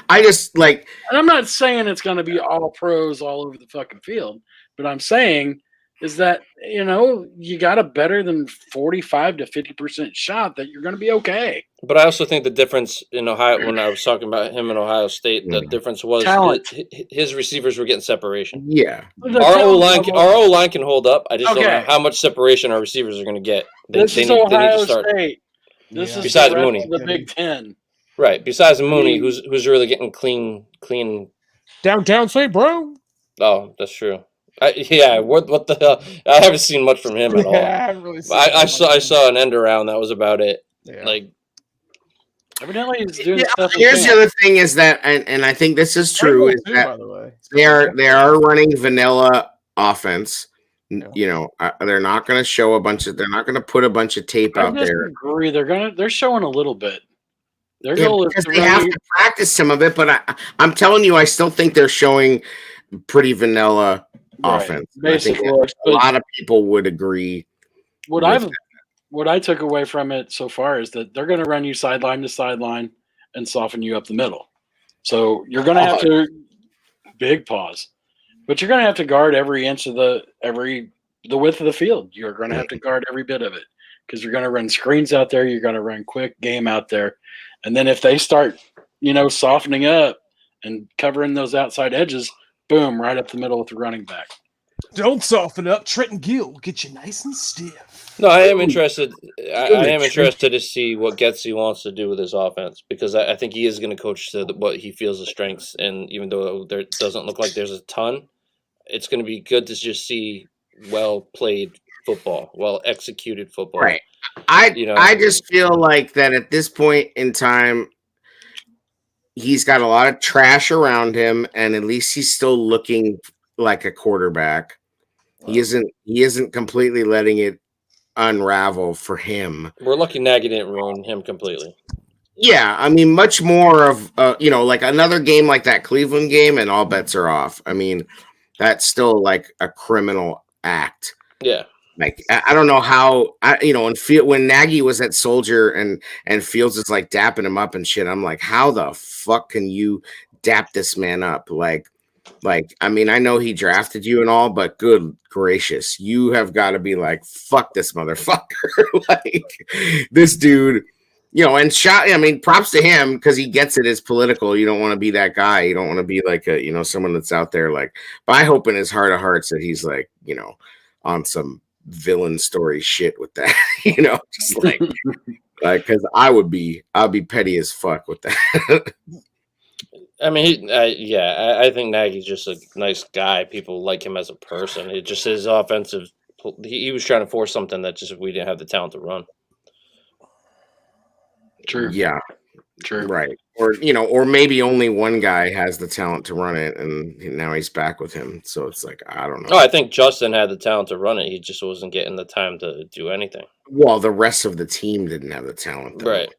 I just like And I'm not saying it's going to be all pros all over the fucking field, but I'm saying is that, you got a better than 45 to 50% shot that you're going to be okay. But I also think the difference in Ohio, when I was talking about him in Ohio State, the difference was Talent. his receivers were getting separation. yeah. Our O line can hold up. I just don't know Okay. how much separation our receivers are going to get. This is Ohio State. This is Besides the rest Mooney. of the Big Ten. Right. Besides Mooney, mean- who's really getting clean. Downtown St. Bro. Oh, that's true. What the hell? I haven't seen much from him at all. I haven't really seen I that much. saw an end around. That was about it. Yeah. Like, Evidently, he's doing Yeah, stuff. here's the other thing is that, and I think this is true, Purple is too, that by the way. they are running vanilla offense. Yeah. They're not going to show they're not going to put a bunch of tape I out there. disagree. They're showing a little bit. Their Yeah, goal is because to they have run. to practice some of it, but I'm telling you, I still think they're showing pretty vanilla Right, offense. basic I think looks, a but lot of people would agree. what with I took away from it so far is that they're going to run you sideline to sideline and soften you up the middle. So you're going to have to big pause, but you're going to have to guard every inch of the width of the field. You're going to have to guard every bit of it because you're going to run screens out there. You're going to run quick game out there, and then if they start, softening up and covering those outside edges, boom, right up the middle with the running back. Don't soften up. Trenton Gill will get you nice and stiff. no, I am interested. I am interested to see what Getsy wants to do with his offense because I think he is going to coach to what he feels the strengths. And even though there doesn't look like there's a ton, it's going to be good to just see well played football, well executed football. Right. I just feel like that at this point in time, he's got a lot of trash around him, and at least he's still looking like a quarterback. He isn't completely letting it unravel for him. We're lucky Nagy didn't ruin him completely. Yeah, I mean, much more of like another game like that Cleveland game, and all bets are off. I mean, that's still like a criminal act. Yeah. Like I don't know how when Nagy was at Soldier and Fields is like dapping him up and shit. I'm like, how the fuck can you dap this man up? Like I mean, I know he drafted you and all, but good gracious, you have got to be like, fuck this motherfucker. Like this dude, and shot. I mean, props to him because he gets it as political. You don't want to be that guy. You don't want to be like someone that's out there like. But I hope in his heart of hearts that he's like on some villain story shit with that, just like because I'd be petty as fuck with that. I mean, I think Nagy's just a nice guy. People like him as a person. It just his offensive. He was trying to force something that just we didn't have the talent to run. True. Yeah. True. Right. Or maybe only one guy has the talent to run it, and now he's back with him. So it's like, I don't know. No, I think Justin had the talent to run it. He just wasn't getting the time to do anything. Well, the rest of the team didn't have the talent, though. Right.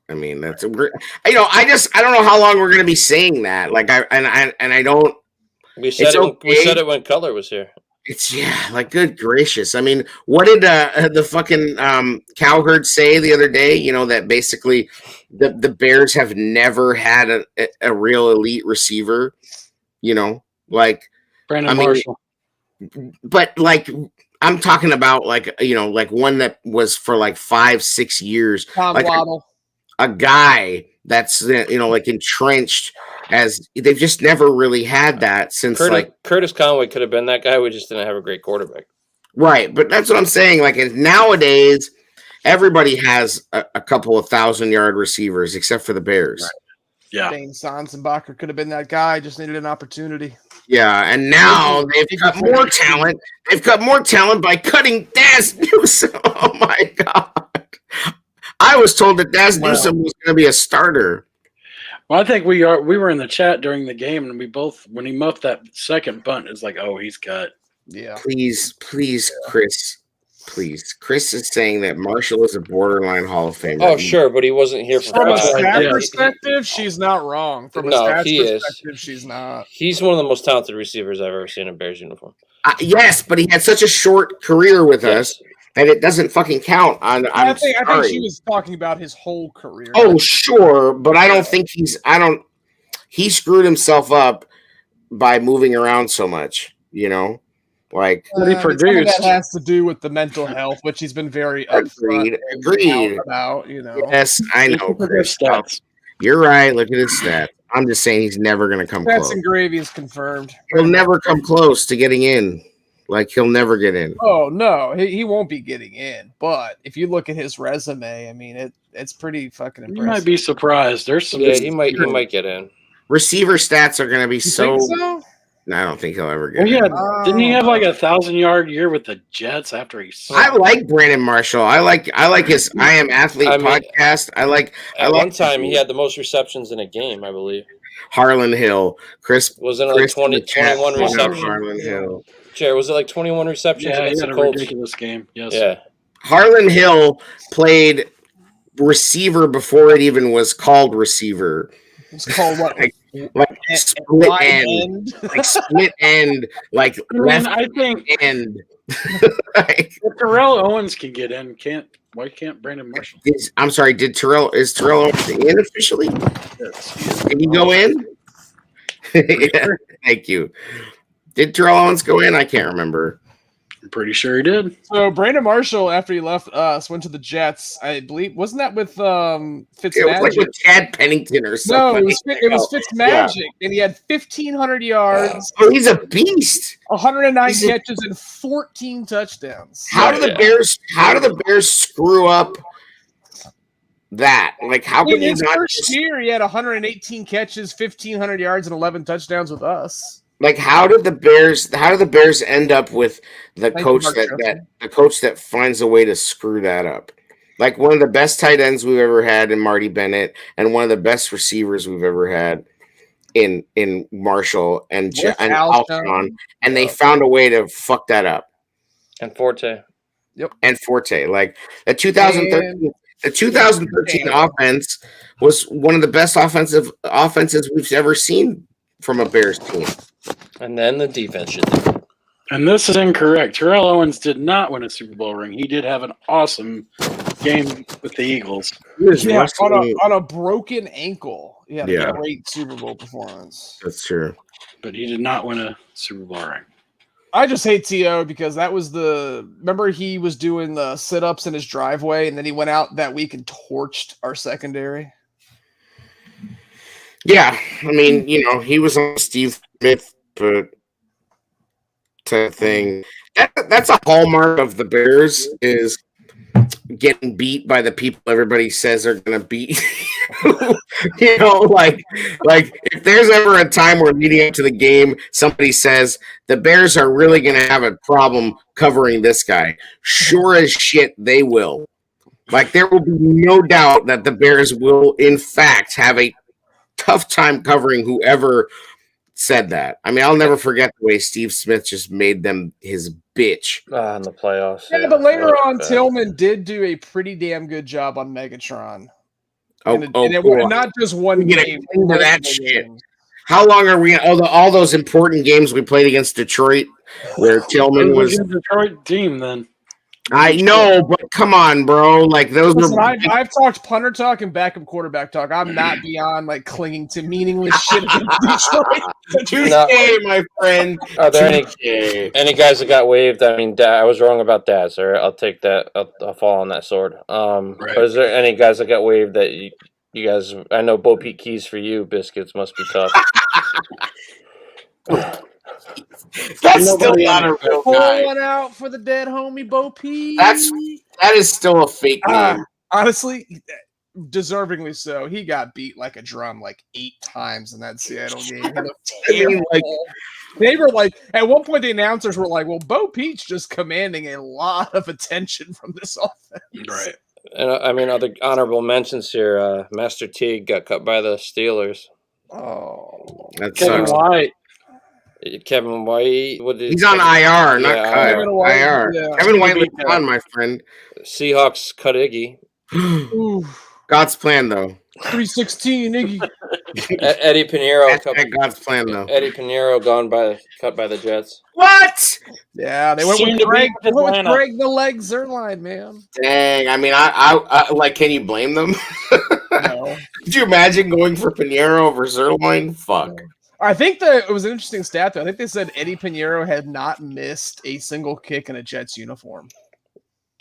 I mean, I don't know how long we're going to be saying that. Like, I don't. We said it when Cutler was here. It's like good gracious. I mean, what did the fucking Cowherd say the other day? That basically the Bears have never had a real elite receiver. Like Brandon Marshall. But like I'm talking about like one that was for like 5-6 years. Tom like Waddle. A guy that's like entrenched as they've just never really had that since Curtis Conway could have been that guy. We just didn't have a great quarterback. Right, but that's what I'm saying. Like nowadays, everybody has a couple of 1,000-yard receivers except for the Bears. Right. Yeah, Dane Sonsenbacher could have been that guy. Just needed an opportunity. Yeah, and now they've got more talent. They've got more talent by cutting Daz Newsome. Oh my god! I was told that Daz Newsome was going to be a starter. Well, I think we were in the chat during the game, and we both, when he muffed that second punt, it's like, oh, he's cut. Yeah. Please, Chris. Please. Chris is saying that Marshall is a borderline Hall of Famer. Oh, sure, but he wasn't here for From a five. stat perspective, she's not wrong. From a stats perspective, she's not. He's one of the most talented receivers I've ever seen in a Bears uniform. Yes, but he had such a short career with us and it doesn't fucking count. I think she was talking about his whole career. Oh, sure, but I don't think he screwed himself up by moving around so much, like What he some of produced. that has to do with the mental health, which he's been very upfront agreed about. Yes, I know, Chris. Stats. You're right. Look at his stats. I'm just saying he's never going to come Stats close. and gravy is confirmed. He'll never come close to getting in. Like, he'll never get in. Oh no, he won't be getting in. But if you look at his resume, I mean, it's pretty fucking impressive. You might be surprised. There's some. Yeah, he might get in. Receiver stats are going to be You think so? No, I don't think he'll ever get Well, in. yeah, didn't he have like 1,000-yard year with the Jets after he? I like Brandon Marshall. I like his I Am Athlete podcast. At one time, he had the most receptions in a game, I believe. Harlan Hill. Wasn't it like 21 receptions? Harlan Hill. Chair, was it like 21 receptions Yeah, he against had the a Colts? ridiculous game. Yes. Yeah. Harlan Hill played receiver before it even was called receiver. It's called what? like split end. Like split end. Like left I think end. if Terrell Owens can get in, why can't Brandon Marshall? I'm sorry, is Terrell Owens in officially? Yes. Did he go in? Yeah, thank you. Did Terrell Owens go in? I can't remember. I'm pretty sure he did. So Brandon Marshall, after he left us, went to the Jets. I believe wasn't that with Fitzmagic? It was like with Chad Pennington or something. No, it was Fitzmagic, and he had 1,500 yards. Oh, he's a beast. 109 catches and 14 touchdowns. How do the Bears screw up that? Like, how In can you his not? first year, he had 118 catches, 1,500 yards, and 11 touchdowns with us. Like, how did the Bears end up with the coach that finds a way to screw that up? Like, one of the best tight ends we've ever had in Marty Bennett, and one of the best receivers we've ever had in Marshall and Alshon, and they found a way to fuck that up. And Forte. Yep. And Forte. Like, the 2013 offense was one of the best offenses we've ever seen from a Bears team. And then the defense should do it. And this is incorrect. Terrell Owens did not win a Super Bowl ring. He did have an awesome game with the Eagles. Yeah, on a broken ankle. He had a great Super Bowl performance. That's true. But he did not win a Super Bowl ring. I just hate T.O. because that was remember he was doing the sit-ups in his driveway, and then he went out that week and torched our secondary. Yeah, I mean, he was on Steve Smith, but type thing. That's a hallmark of the Bears is getting beat by the people everybody says are going to beat. Like if there's ever a time where leading up to the game, somebody says the Bears are really going to have a problem covering this guy. Sure as shit, they will. Like, there will be no doubt that the Bears will, in fact, have a tough time covering whoever said that. I mean, I'll never forget the way Steve Smith just made them his bitch. In the playoffs. Yeah, but later on, Tillman did do a pretty damn good job on Megatron. And not just one game. Into that shit. How long are we? All those important games we played against Detroit, where Tillman was a Detroit team. Then I know, but come on, bro. Like those were. I've talked punter talk and backup quarterback talk. I'm not beyond like clinging to meaningless shit against Detroit. My friend. Are there any guys that got waived? I mean, I was wrong about that, sir. I'll take that. I'll fall on that sword. But is there any guys that got waived that you guys? I know Bo Peep Keys for you. Biscuits must be tough. That's still not a real guy. One out for the dead homie Bo Peep. That is still a fake name. Honestly, deservingly so. He got beat like a drum like 8 times in that Seattle game. They were like, at one point the announcers were like, well, Bo Peep's just commanding a lot of attention from this offense. Right. And I mean, other honorable mentions here. Master Teague got cut by the Steelers. Oh, That's Kevin White. Kevin White. He's on IR, not cut. Kevin White, IR. yeah. Kevin White was on, my friend. Seahawks cut Iggy. God's plan, though. 316, Iggy. Eddie Pinheiro. Hashtag God's plan, though. Eddie Pinheiro cut by the Jets. What? Yeah, they went Soon with to be Greg. with Atlanta. Greg the Leg Zerline, man. Dang. I mean, I like. Can you blame them? No. Could you imagine going for Pinheiro over Zerline? Fuck. I think that it was an interesting stat, though. I think they said Eddie Pinheiro had not missed a single kick in a Jets uniform.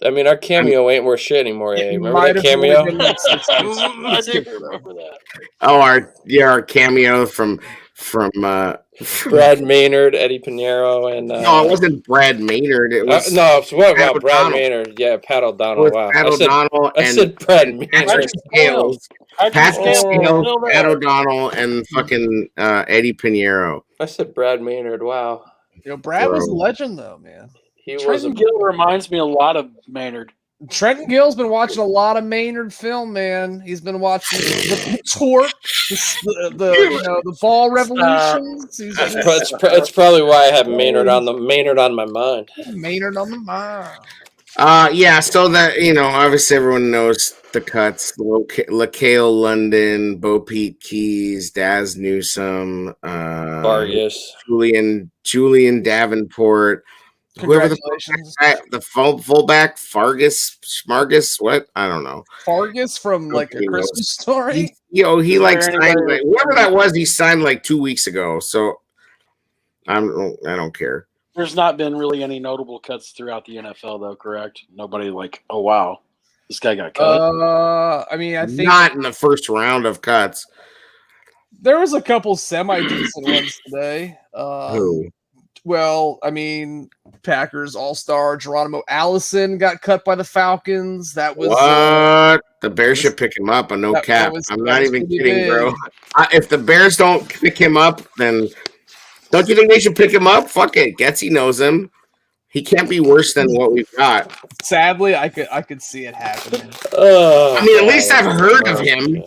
I mean, our cameo ain't worth shit anymore. It Remember might that have only cameo? been like 6 I games. do remember that. Oh, our cameo from Brad Maynard, Eddie Pinheiro, and no, it wasn't Brad Maynard. It was no, it's what? Pat Wow, Brad O'Donnell. Maynard. Yeah, Pat it O'Donnell. was Wow, Pat O'Donnell I and said Brad Maynard. Patrick Scales, Patrick Scales, still there. Pat O'Donnell, and fucking Eddie Pinheiro. I said Brad Maynard. Wow, Brad was a Bro. legend, though, man. he was Trenton Gill reminds me a lot of Maynard. Trenton Gill's been watching a lot of Maynard film, man. He's been watching the Torque, the Ball Revolutions. It's probably why I have Maynard on my mind. Maynard on the mind. Yeah, so that, obviously everyone knows the cuts. LaCale London, Bo Pete Keys, Daz Newsome, Vargas. Julian Davenport, whoever the fullback, Smargus, what? I don't know. Fargus from like A Christmas Story? He like signed, whoever that was, he signed like 2 weeks ago. So I don't care. There's not been really any notable cuts throughout the NFL, though, correct? Nobody like, oh, wow, this guy got cut. I mean, I think Not in the first round of cuts. there was a couple semi-decent ones today. Who? Well, I mean, Packers All-Star Geronimo Allison got cut by the Falcons. That was What? The Bears should pick him up. No that cap. was- I'm that not was even pretty kidding, big. bro. If the Bears don't pick him up, then don't you think they should pick him up? Fuck it. Getsy knows him. He can't be worse than what we've got. Sadly, I could see it happening. I mean, at least I've heard of him.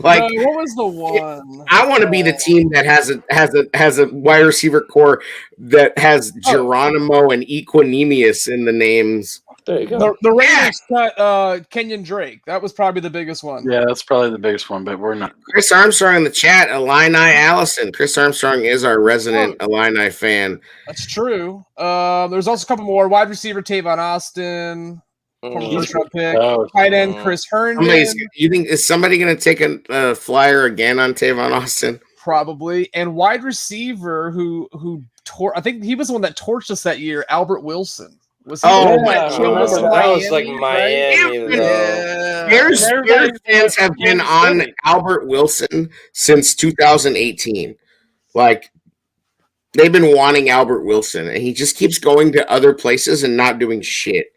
Like, what was the one? I want to be the team that has a wide receiver core that has Geronimo and Equinemius in the names. There you go. The Raiders cut Kenyon Drake. That was probably the biggest one. Yeah, that's probably the biggest one, but we're not. Chris Armstrong in the chat, Illini Allison. Chris Armstrong is our resident Illini fan. That's true. There's also a couple more. Wide receiver Tavon Austin, former first round pick. Tight end Chris Herndon. Is somebody going to take a flyer again on Tavon Austin? Probably. And wide receiver who tore. I think he was the one that torched us that year. Albert Wilson. Was he Oh, the one that killed us in that was like Miami, Miami. right? Bears fans have been on Albert Wilson since 2018. Like, they've been wanting Albert Wilson, and he just keeps going to other places and not doing shit.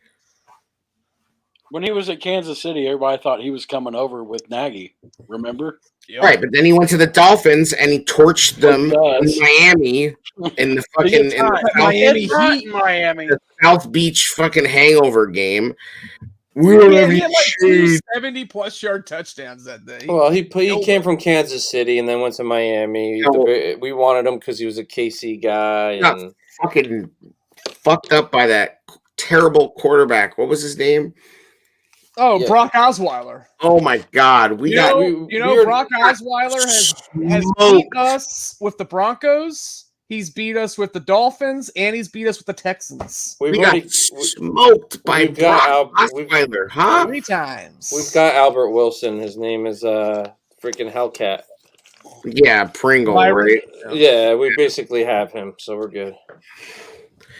When he was at Kansas City, everybody thought he was coming over with Nagy. Remember? Yep. Right, but then he went to the Dolphins and he torched them in Miami in the fucking Miami. the South Beach fucking hangover game. We don't have He any had like shade. 70+ yard touchdowns that day. Well, he came from Kansas City and then went to Miami. We wanted him because he was a KC guy. Got And fucking fucked up by that terrible quarterback. What was his name? Oh, Yeah. Brock Osweiler. Oh my God, Brock Osweiler has beat us with the Broncos. He's beat us with the Dolphins, and he's beat us with the Texans. we got smoked by Brock Osweiler, huh? 3 times. we've got Albert Wilson. His name is freaking Hellcat. Yeah, Pringle, Byron. right? Yeah, we basically have him, so we're good.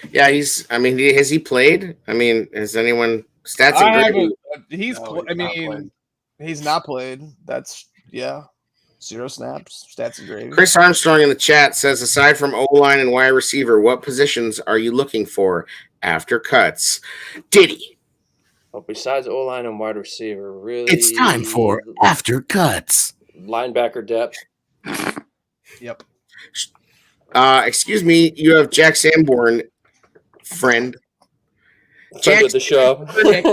Yeah, has he played? I mean, has anyone stats I and haven't. grading? He's not played. That's 0 snaps. Stats and grading. Chris Armstrong in the chat says, aside from O-line and wide receiver, what positions are you looking for after cuts? Diddy. Well, besides O-line and wide receiver, really, It's time for after cuts. linebacker depth. Yep. Excuse me, you have Jack Sanborn, friend. Friend of the show. Jack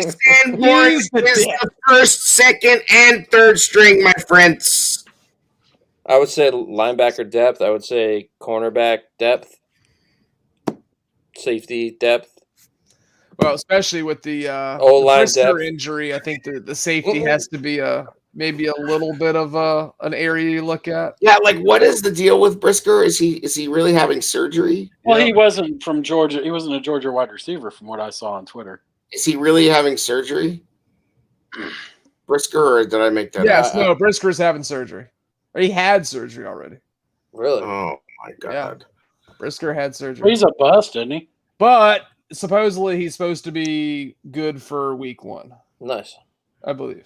Sanborn is the first, second, and third string, my friends. I would say linebacker depth. I would say cornerback depth. Safety depth. Well, especially with the O-line Brisker depth. injury, I think the safety has to be a maybe a little bit of an area you look at. Yeah, like what is the deal with Brisker? Is he really having surgery? Well, Yeah. he wasn't from Georgia. He wasn't a Georgia wide receiver, from what I saw on Twitter. Is he really having surgery? Brisker, or did I make that up? Yes, no, Brisker's having surgery. Or he had surgery already. Really? Oh my god. Brisker had surgery. Well, he's a bust, isn't he? But supposedly he's supposed to be good for week 1, Nice. I believe.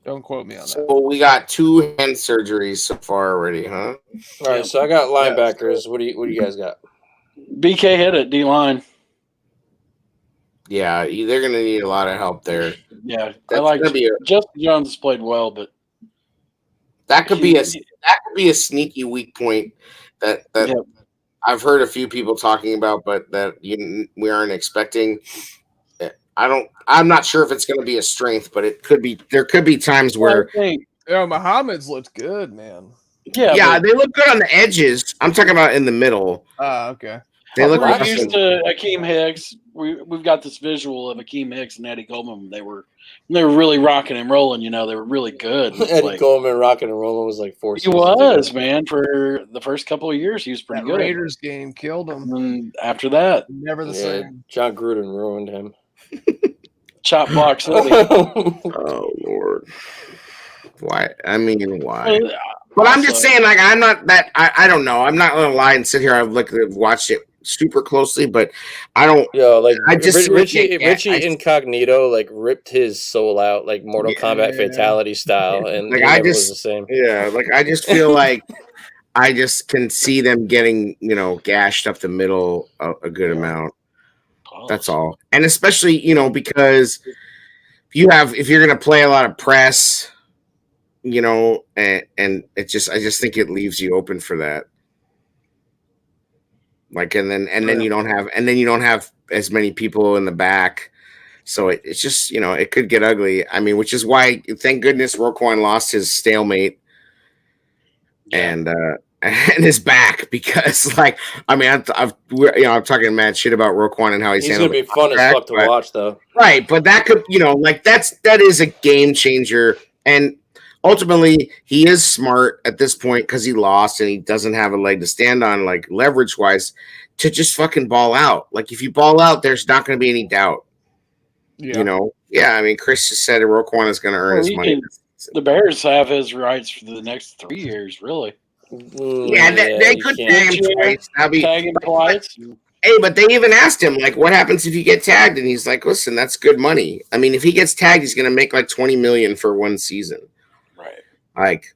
Don't quote me on that. So we got 2 hand surgeries so far already, huh? All right, so I got linebackers. What do you guys got? BK hit it, D-line. Yeah, they're gonna need a lot of help there. Yeah, That's I like gonna be Justin Jones played well, but that could be a sneaky weak point that I've heard a few people talking about, but that we aren't expecting. I'm not sure if it's going to be a strength, but it could be. There could be times where Muhammad's looked good, man. Yeah, they look good on the edges. I'm talking about in the middle. Okay. They look we're awesome. used to Akeem Hicks. We've got this visual of Akeem Hicks and Eddie Goldman. They were really rocking and rolling. You know, they were really good. Eddie Goldman rocking and rolling was like 4 He seasons was, ago. man. For the first couple of years, he was pretty good. Raiders game killed him. And after that, Never the Yeah, same. John Gruden ruined him. chop block city. Oh Lord, why? I mean, why? Well, But I'm just also- saying, like, I'm not that. I don't know. I'm not gonna lie and sit here. I've watched it super closely, but I don't. Yo, like I just Richie I- Incognito like ripped his soul out like Mortal Kombat fatality style, and Like, he I never was just- the same. Yeah, like I just feel like I just can see them getting gashed up the middle a good amount. That's all. And especially, because if you're going to play a lot of press, and I just think it leaves you open for that. Like, and then you don't have as many people in the back. So it's just, it could get ugly. I mean, which is why, thank goodness Roquan lost his stalemate and his back, because I'm talking mad shit about Roquan and how he's He's gonna be fun as fuck to watch, though. Right, but that could, that is a game changer, and ultimately he is smart at this point because he lost and he doesn't have a leg to stand on, like leverage wise, to just fucking ball out. Like if you ball out, there's not going to be any doubt. Yeah. I mean, Chris just said Roquan is going to earn his money. The Bears have his rights for the next 3 years, really. Yeah, they could tag him twice. Tag him twice. Hey, but they even asked him, like, what happens if you get tagged? And he's like, listen, that's good money. I mean, if he gets tagged, he's going to make like $20 million for one season. Right. Like,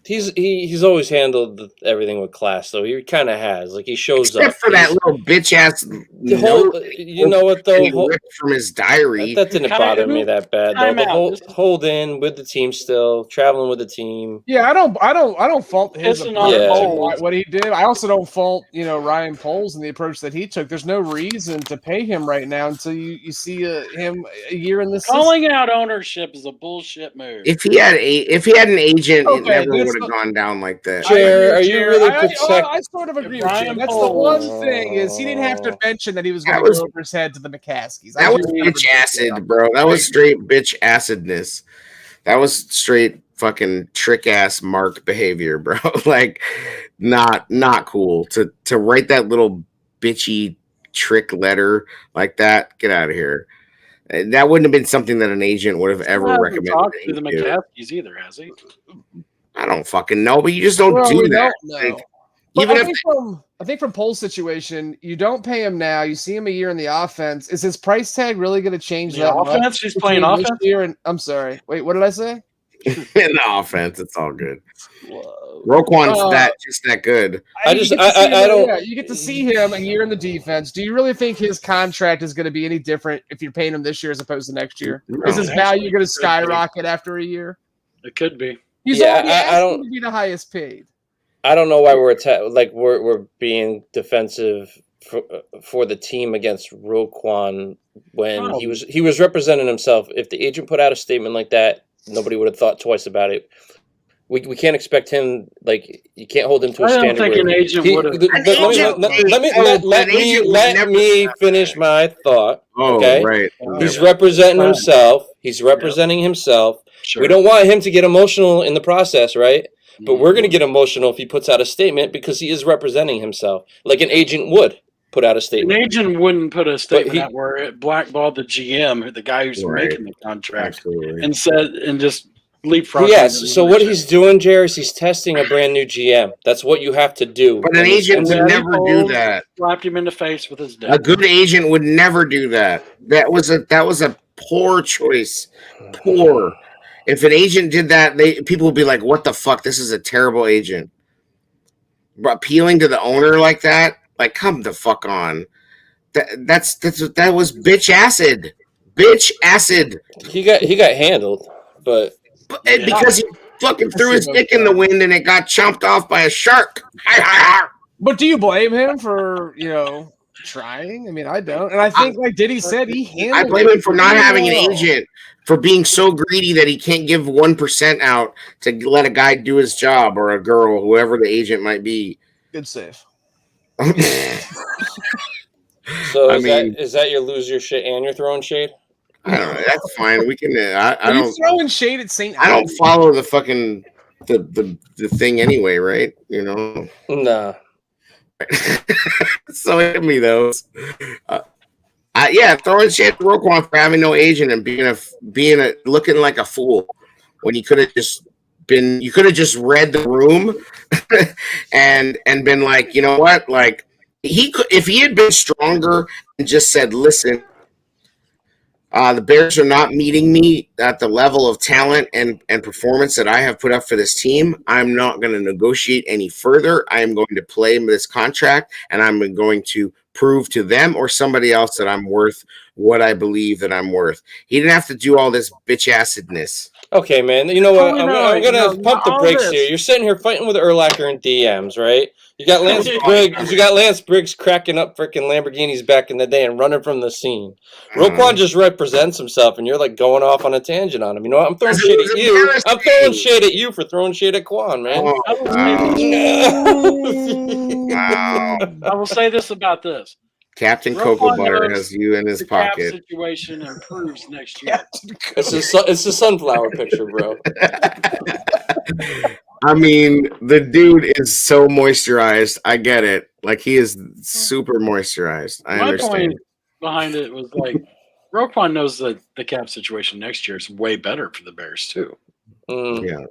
He's always handled everything with class, though. He kind of has. Like, he shows up. Except for that little bitch ass. You know what though? Ripped from his diary. That didn't bother me that bad though. The hold in with the team, still traveling with the team. Yeah, I don't fault his Pissing approach, on what he did. I also don't fault Ryan Poles and the approach that he took. There's no reason to pay him right now until you see him a year in the system. Calling out ownership is a bullshit move. If he had an agent, it Okay, never would have gone down like that. Are you really I sort of agree with you. That's the one thing is he didn't have to mention that he was going to go over his head to the McCaskies. That was bitch acid, bro. That was straight bitch acidness. That was straight fucking trick ass Mark behavior, bro. Like, not cool to write that little bitchy trick letter like that. Get out of here. That wouldn't have been something that an agent would have ever recommended. Talked to the McCaskies either, has he? I don't fucking know, but you just don't do that. Like, even I think from Pole's situation, you don't pay him now. You see him a year in the offense. Is his price tag really going to change that offense? much? He's playing offense. I'm sorry. Wait, what did I say? In the offense, it's all good. Roquan's just that good. I don't. Yeah, you get to see him a year in the defense. Do you really think his contract is going to be any different if you're paying him this year as opposed to next year? No. Is his value going to skyrocket after a year? It could be. He's already asking to be the highest paid. I don't know why we're being defensive for the team against Roquan when he was representing himself. If the agent put out a statement like that, nobody would have thought twice about it. We can't expect him, like, you can't hold him to a standard. I don't think an agent would have. Let me finish my thought. Oh, okay? right. He's representing himself. He's representing himself. Sure. We don't want him to get emotional in the process, right? But we're going to Mhm. get emotional if he puts out a statement because he is representing himself, like an agent would put out a An statement. agent wouldn't put a statement he- out where it blackballed the GM, the guy who's Right. making the contract, Absolutely. and said and just leapfrog. Yes. So what he's doing, Jerry, is he's testing a brand new GM. That's what you have to do. But an in this agent would industry. never do that. Slapped him in the face with his dick. A good agent would never do that. That was a poor choice. Poor. If an agent did that, people would be like, "What the fuck? This is a terrible agent." But appealing to the owner like that, like, come the fuck on. That was bitch acid. Bitch acid. He got handled, but And because he fucking threw his dick in the wind and it got chomped off by a shark. But do you blame him for, trying? I mean, I don't. And I think, like Diddy said, he handled I blame it him for not pretty having an well. agent, for being so greedy that he can't give 1% out to let a guy do his job, or a girl, whoever the agent might be. Good save. so I is mean- that your lose your shit and you're throwing shade? I don't know. That's fine. We can. I Are you don't. throwing shade at St. I don't follow the fucking the thing anyway, right? You know. Nah. So hit me those. Yeah, throwing shit at Roquan for having no agent and being looking like a fool when he could have just been. You could have just read the room and been like, you know what, like he could, if he had been stronger and just said, listen. The Bears are not meeting me at the level of talent and performance that I have put up for this team. I'm not going to negotiate any further. I am going to play this contract, and I'm going to prove to them or somebody else that I'm worth what I believe that I'm worth. He didn't have to do all this bitch acidness. Okay, man. You know what? Oh, I'm no, gonna no, pump the all brakes this. here. You're sitting here fighting with Urlacher in DMs, right? You got Lance Briggs. You got Lance Briggs cracking up freaking Lamborghinis back in the day and running from the scene. Roquan just represents himself, and you're like going off on a tangent on him. You know what? I'm throwing shade at you. I'm throwing shade at you for throwing shade at Quan, man. I will say this about this. Captain Roquan Cocoa Butter knows has you in his The cap pocket. situation improves next year. It's a sunflower picture, bro. I mean, the dude is so moisturized. I get it. Like, he is super moisturized. I My understand. point behind it was like Roquan knows that the cap situation next year is way better for the Bears too. Yeah.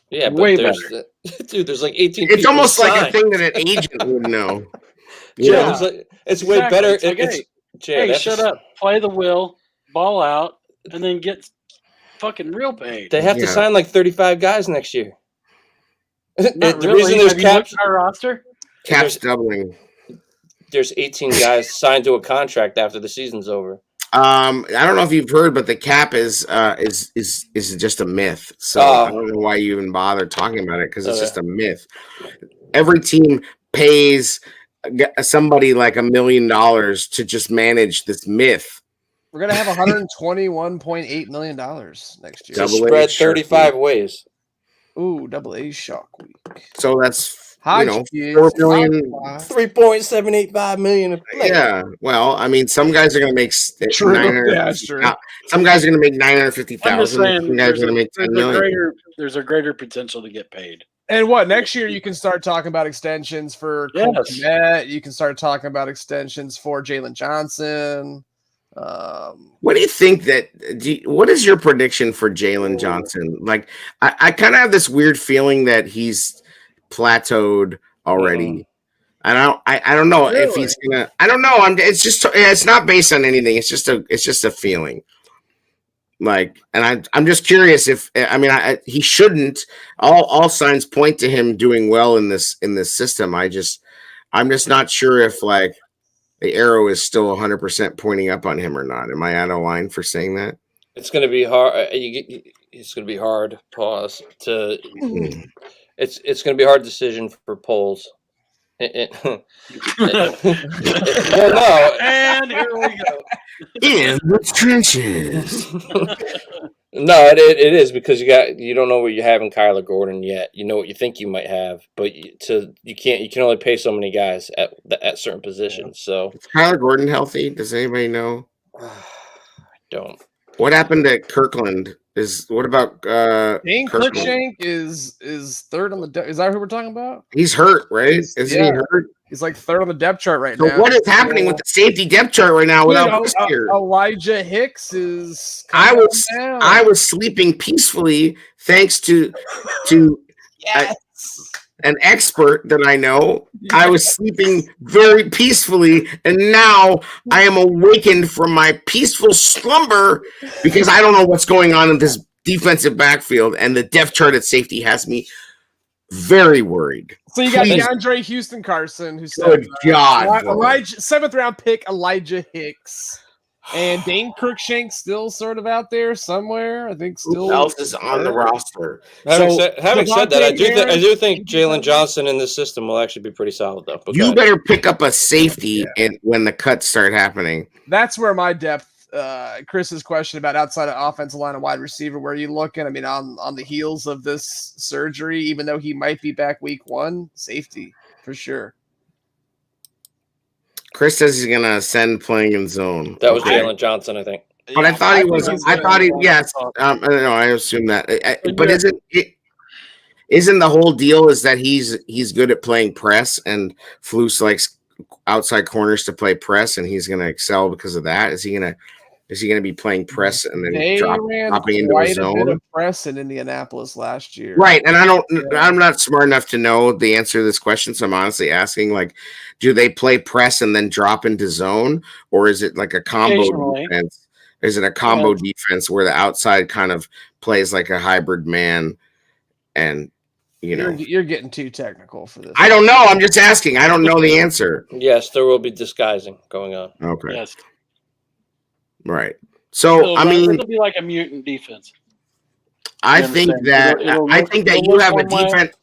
Yeah, but Way dude, there's like 18 It's people almost like a signed. thing that an agent would know. Yeah, Yeah. it's, like, it's way Exactly. better. It's like, Jay, Hey, that's shut up, play the will, ball out, and then get fucking real paid. They have to Yeah. sign like 35 guys next year. Not The really. reason there's Have you looked caps, at our roster? Cap's doubling. there's 18 guys signed to a contract after the season's over. I don't know if you've heard, but the cap is just a myth. So Oh. I don't know why you even bother talking about it, because it's Okay. just a myth. Every team pays somebody like $1 million to just manage this myth. We're gonna have $121.8 million next year. To Double A spread Shark 35 ways. Ooh, double A shock week. So that's Hi, 4 kids. million. Hi. 3.785 million a play. Yeah, well, I mean, some guys are going to make True. 950,000. Yeah, that's true. Some guys are going to make I'm just 950,000. saying Some guys are going to make 10 million. there's a greater potential to get paid. And what next year you can start talking about extensions for Cole Yes. Kmet. You can start talking about extensions for Jalen Johnson. What do you think what is your prediction for Jalen Johnson? Like, I kind of have this weird feeling that he's plateaued already. I don't know if he's gonna. I don't know. It's not based on anything. It's just a feeling. Like, and I'm just curious if he shouldn't. All signs point to him doing well in this system. I'm just not sure if like the arrow is still 100% pointing up on him or not. Am I out of line for saying that? It's going to be hard. It's going to be hard. Pause. It's going to be a hard decision for polls. Well, no. And here we go. In the trenches. No, it is because you don't know what you have in Kyler Gordon yet. You know what you think you might have, but you can only pay so many guys at certain positions. So Is Kyler Gordon healthy? Does anybody know? I don't. What happened to Kirkland? What about Dane Kirk? Cruikshank is third on the depth. Is that who we're talking about? He's hurt, right? Isn't he hurt? He's like third on the depth chart right So now. what is happening with the safety depth chart right now without Brisker? Elijah Hicks is. I was sleeping peacefully thanks to yes. an expert that I know. I was sleeping very peacefully, and now I am awakened from my peaceful slumber because I don't know what's going on in this defensive backfield, and the depth chart at safety has me very worried. So you got DeAndre Houston Carson, who's good God, Elijah, 7th round pick Elijah Hicks. And Dane Cruikshank still sort of out there somewhere. I think still. Who else is on the roster? Having said that, I do think Jalen Johnson in this system will actually be pretty solid, though. But you better pick up a safety when the cuts start happening. That's where my depth. Chris's question about outside of offensive line and wide receiver, where are you looking? I mean, on the heels of this surgery, even though he might be back week 1, safety for sure. Chris says he's gonna send playing in zone. That was Jalen Johnson, I think. But I thought he was. Yes. I don't know. I assume that. But isn't the whole deal is that he's good at playing press, and Flus likes outside corners to play press, and he's gonna excel because of that? Is he gonna be playing press and then dropping into a zone? A bit of press in Indianapolis last year, right? And I'm not smart enough to know the answer to this question, so I'm honestly asking, like, do they play press and then drop into zone, or is it like a combo defense? Is it a combo defense where the outside kind of plays like a hybrid man? And you're getting too technical for this. I don't know. I'm just asking. I don't know the answer. Yes, there will be disguising going on. Okay. Yes. Right. So I mean, it'll be like a mutant defense. I think that you have a defense.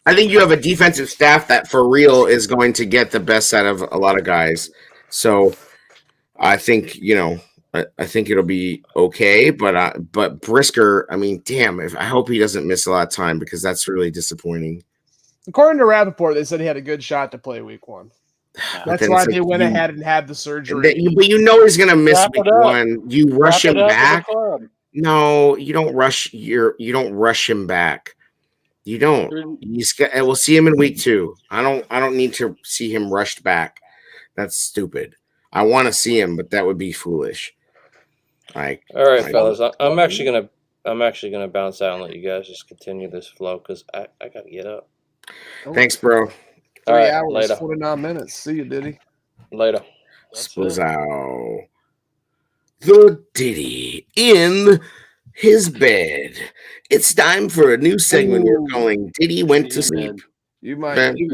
I think you have a defensive staff that for real is going to get the best out of a lot of guys. So I think I think it'll be okay. But Brisker, I mean, damn! I hope he doesn't miss a lot of time because that's really disappointing. According to Rappaport, they said he had a good shot to play week 1. That's why they went ahead and had the surgery. But he's going to miss week 1. You rush him back. No, you don't rush. You don't rush him back. You don't. We'll see him in week 2. I don't need to see him rushed back. That's stupid. I want to see him, but that would be foolish. All right, fellas. I'm actually gonna bounce out and let you guys just continue this flow because I gotta get up. Thanks, bro. 3 hours, later. 49 minutes. See you, Diddy. Later. Spozow. The Diddy in his bed. It's time for a new segment we're calling Diddy Went to Sleep. You might need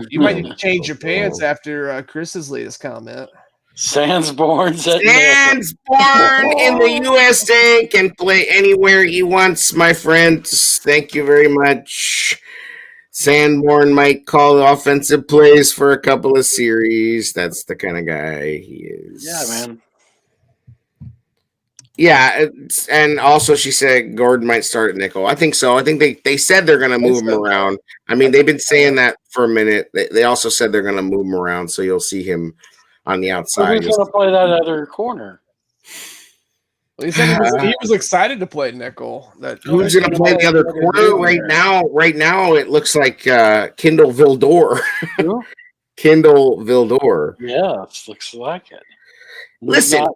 to change your pants after Chris's latest comment. Sandsborn in the USA can play anywhere he wants, my friends. Thank you very much. Sanborn might call offensive plays for a couple of series. That's the kind of guy he is. Yeah, man. Yeah, and also she said Gordon might start at nickel. I think so. I think they said they're going to move him around. I mean, they've been saying that for a minute. They also said they're going to move him around, so you'll see him on the outside. Who's going to play that other corner? Well, he said he was excited to play nickel. Who's going to play the other corner right now? Right now, it looks like Kendall Vildor. Kendall Vildor. Yeah, it looks like it. Listen,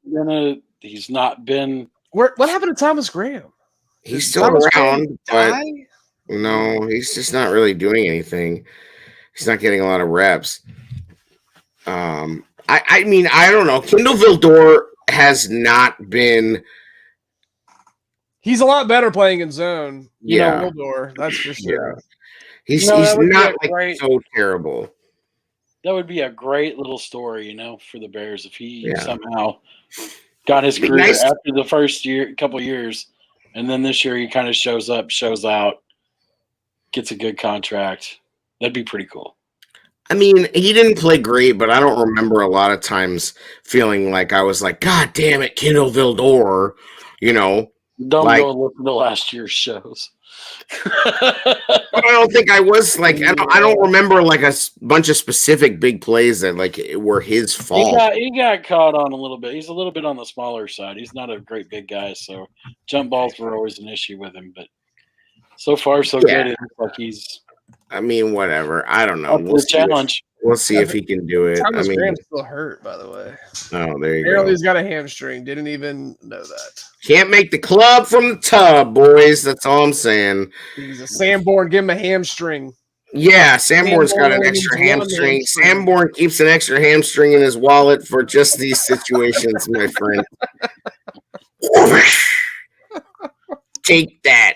he's not been. What happened to Thomas Graham? He's still around, but no, he's just not really doing anything. He's not getting a lot of reps. I mean, I don't know. Kendall Vildor has not been. He's a lot better playing in zone. Vildor, that's for sure. Yeah. He's not so terrible. That would be a great little story, for the Bears if he somehow got his career after the first couple years, and then this year he kind of shows up, shows out, gets a good contract. That'd be pretty cool. I mean, he didn't play great, but I don't remember a lot of times feeling like I was like, God damn it, Kendall Vildor, Don't Like- go and listen to last year's shows. But I don't think I was like I don't remember like a bunch of specific big plays that like were his fault. He got caught on a little bit. He's a little bit on the smaller side. He's not a great big guy, so jump balls were always an issue with him. But so far, so Yeah. good. It looks like he's I mean, whatever. I don't know. up for the challenge. We'll see if he can do it. Thomas I mean, Graham's still hurt, by the way. oh, there you Apparently go. he's got a hamstring. Didn't even know that. Can't make the club from the tub, boys. That's all I'm saying. He's a Sanborn. Give him a hamstring. Yeah, Sanborn's got an Sanborn extra needs one hamstring. hamstring. Sanborn keeps an extra hamstring in his wallet for just these situations, my friend. Take that.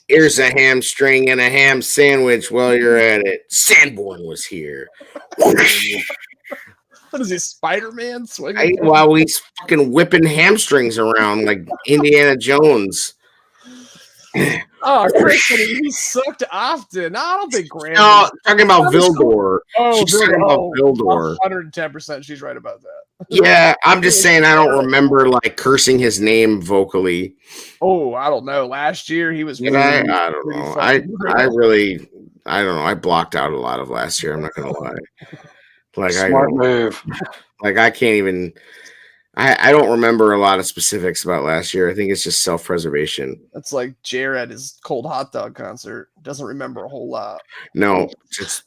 Here's a hamstring and a ham sandwich while you're at it. Sanborn was here. What is he, Spider-Man? Swinging? While he's fucking whipping hamstrings around like Indiana Jones. Oh, Christian, he sucked often. No, I don't think Graham. No, talking about Vildor. Oh, She's talking about Vildor. 110%. She's right about that. Yeah, I'm just saying I don't remember like cursing his name vocally. Oh, I don't know. Last year he was. Did I don't know. I don't know. I blocked out a lot of last year. I'm not gonna lie. Like Smart move. I can't even. I don't remember a lot of specifics about last year. I think it's just self-preservation. That's like Jared at his cold hot dog concert. Doesn't remember a whole lot. No, just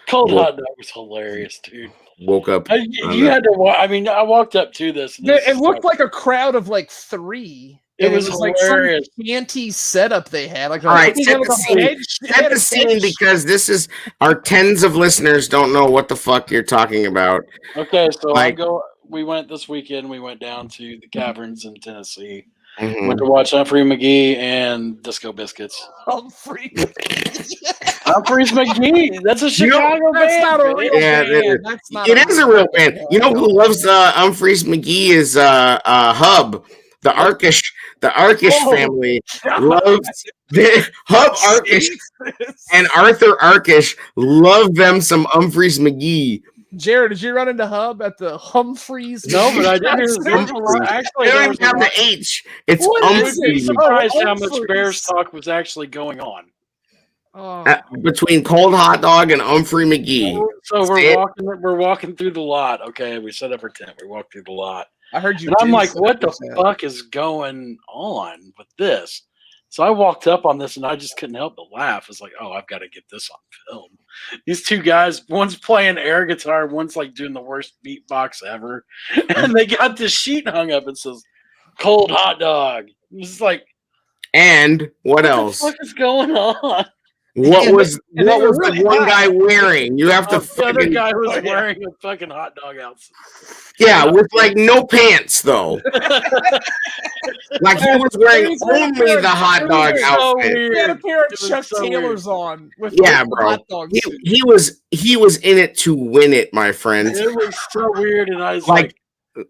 Cold Well- hot dog was hilarious, dude. woke up. You had to. I mean, I walked up to this. And this It is looked like a crowd of like 3. It and was like hilarious. some shanty setup they had. Like, All right, they set had, the like, a scene. head- Set the scene because this is our tens of listeners don't know what the fuck you're talking about. Okay, so Like- we went this weekend. We went down to the caverns in Tennessee. Mhm. Went to watch Humphrey McGee and Disco Biscuits. Humphrey. Humphrey's McGee. That's a You know, Chicago That's band. not a man. real Yeah, band. That's not It is a real band. You know who loves Humphreys McGee is Hub. The Arkish Oh. family loves the Hub Arkish and Arthur Arkish love them some Humphreys McGee. Jared, did you run into Hub at the Humphreys? No, but I did hear Humphrey. actually They there don't was even have a lot- the H. It's What is You'd be Humphreys. it? surprised Oh, how much Humphreys. Bears talk was actually going on. Oh. Between Cold Hot Dog and Humphrey McGee. So Say it. we're walking through the lot. Okay, we set up our tent. We walk through the lot. I heard you. And I'm did like, say what the that. fuck is going on with this? So I walked up on this and I just couldn't help but laugh. It's like, oh, I've got to get this on film. These two guys, one's playing air guitar, one's like doing the worst beatbox ever. And they got this sheet hung up and says, cold hot dog. It's like, And what what else? the fuck is going on? What was and they were the really one hot. guy wearing? You have to The other fucking guy was Oh, yeah. wearing a fucking hot dog outfit. yeah, with like no pants though. Like he was wearing only the hot dog So outfit. weird. He had a pair of It was Chuck so Taylors on with Yeah, the bro. hot dog suit. He was in it to win it, my friends. It was so weird, and I was Like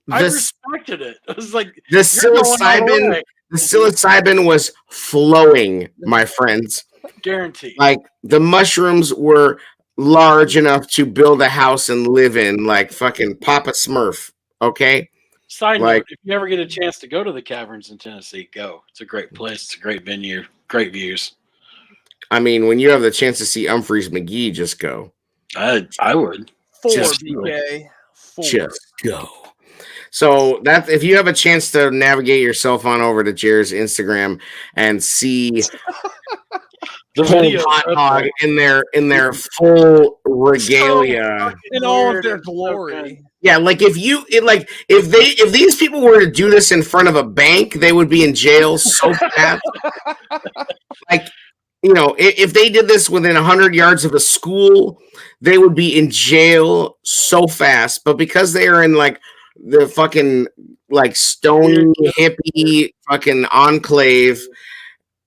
I the respected it. I was like, the you're going all the psilocybin way. the psilocybin was flowing, my friends. Guaranteed. Like the mushrooms were large enough to build a house and live in, like fucking Papa Smurf. Okay. Side like- note: if you ever get a chance to go to the caverns in Tennessee, go. It's a great place. It's a great venue. Great views. I mean, when you have the chance to see Humphreys McGee, just go. I would. 4 Just- BK. 4. Just go. So that if you have a chance to navigate yourself on over to Jared's Instagram and see The Cold video Hot Dog in their full regalia. in all of weird. their It's so glory. good. Yeah, like if these people were to do this in front of a bank, they would be in jail so fast. Like, you know, if they did this within 100 yards of a school, they would be in jail so fast. But because they are in like the fucking like stony hippie fucking enclave,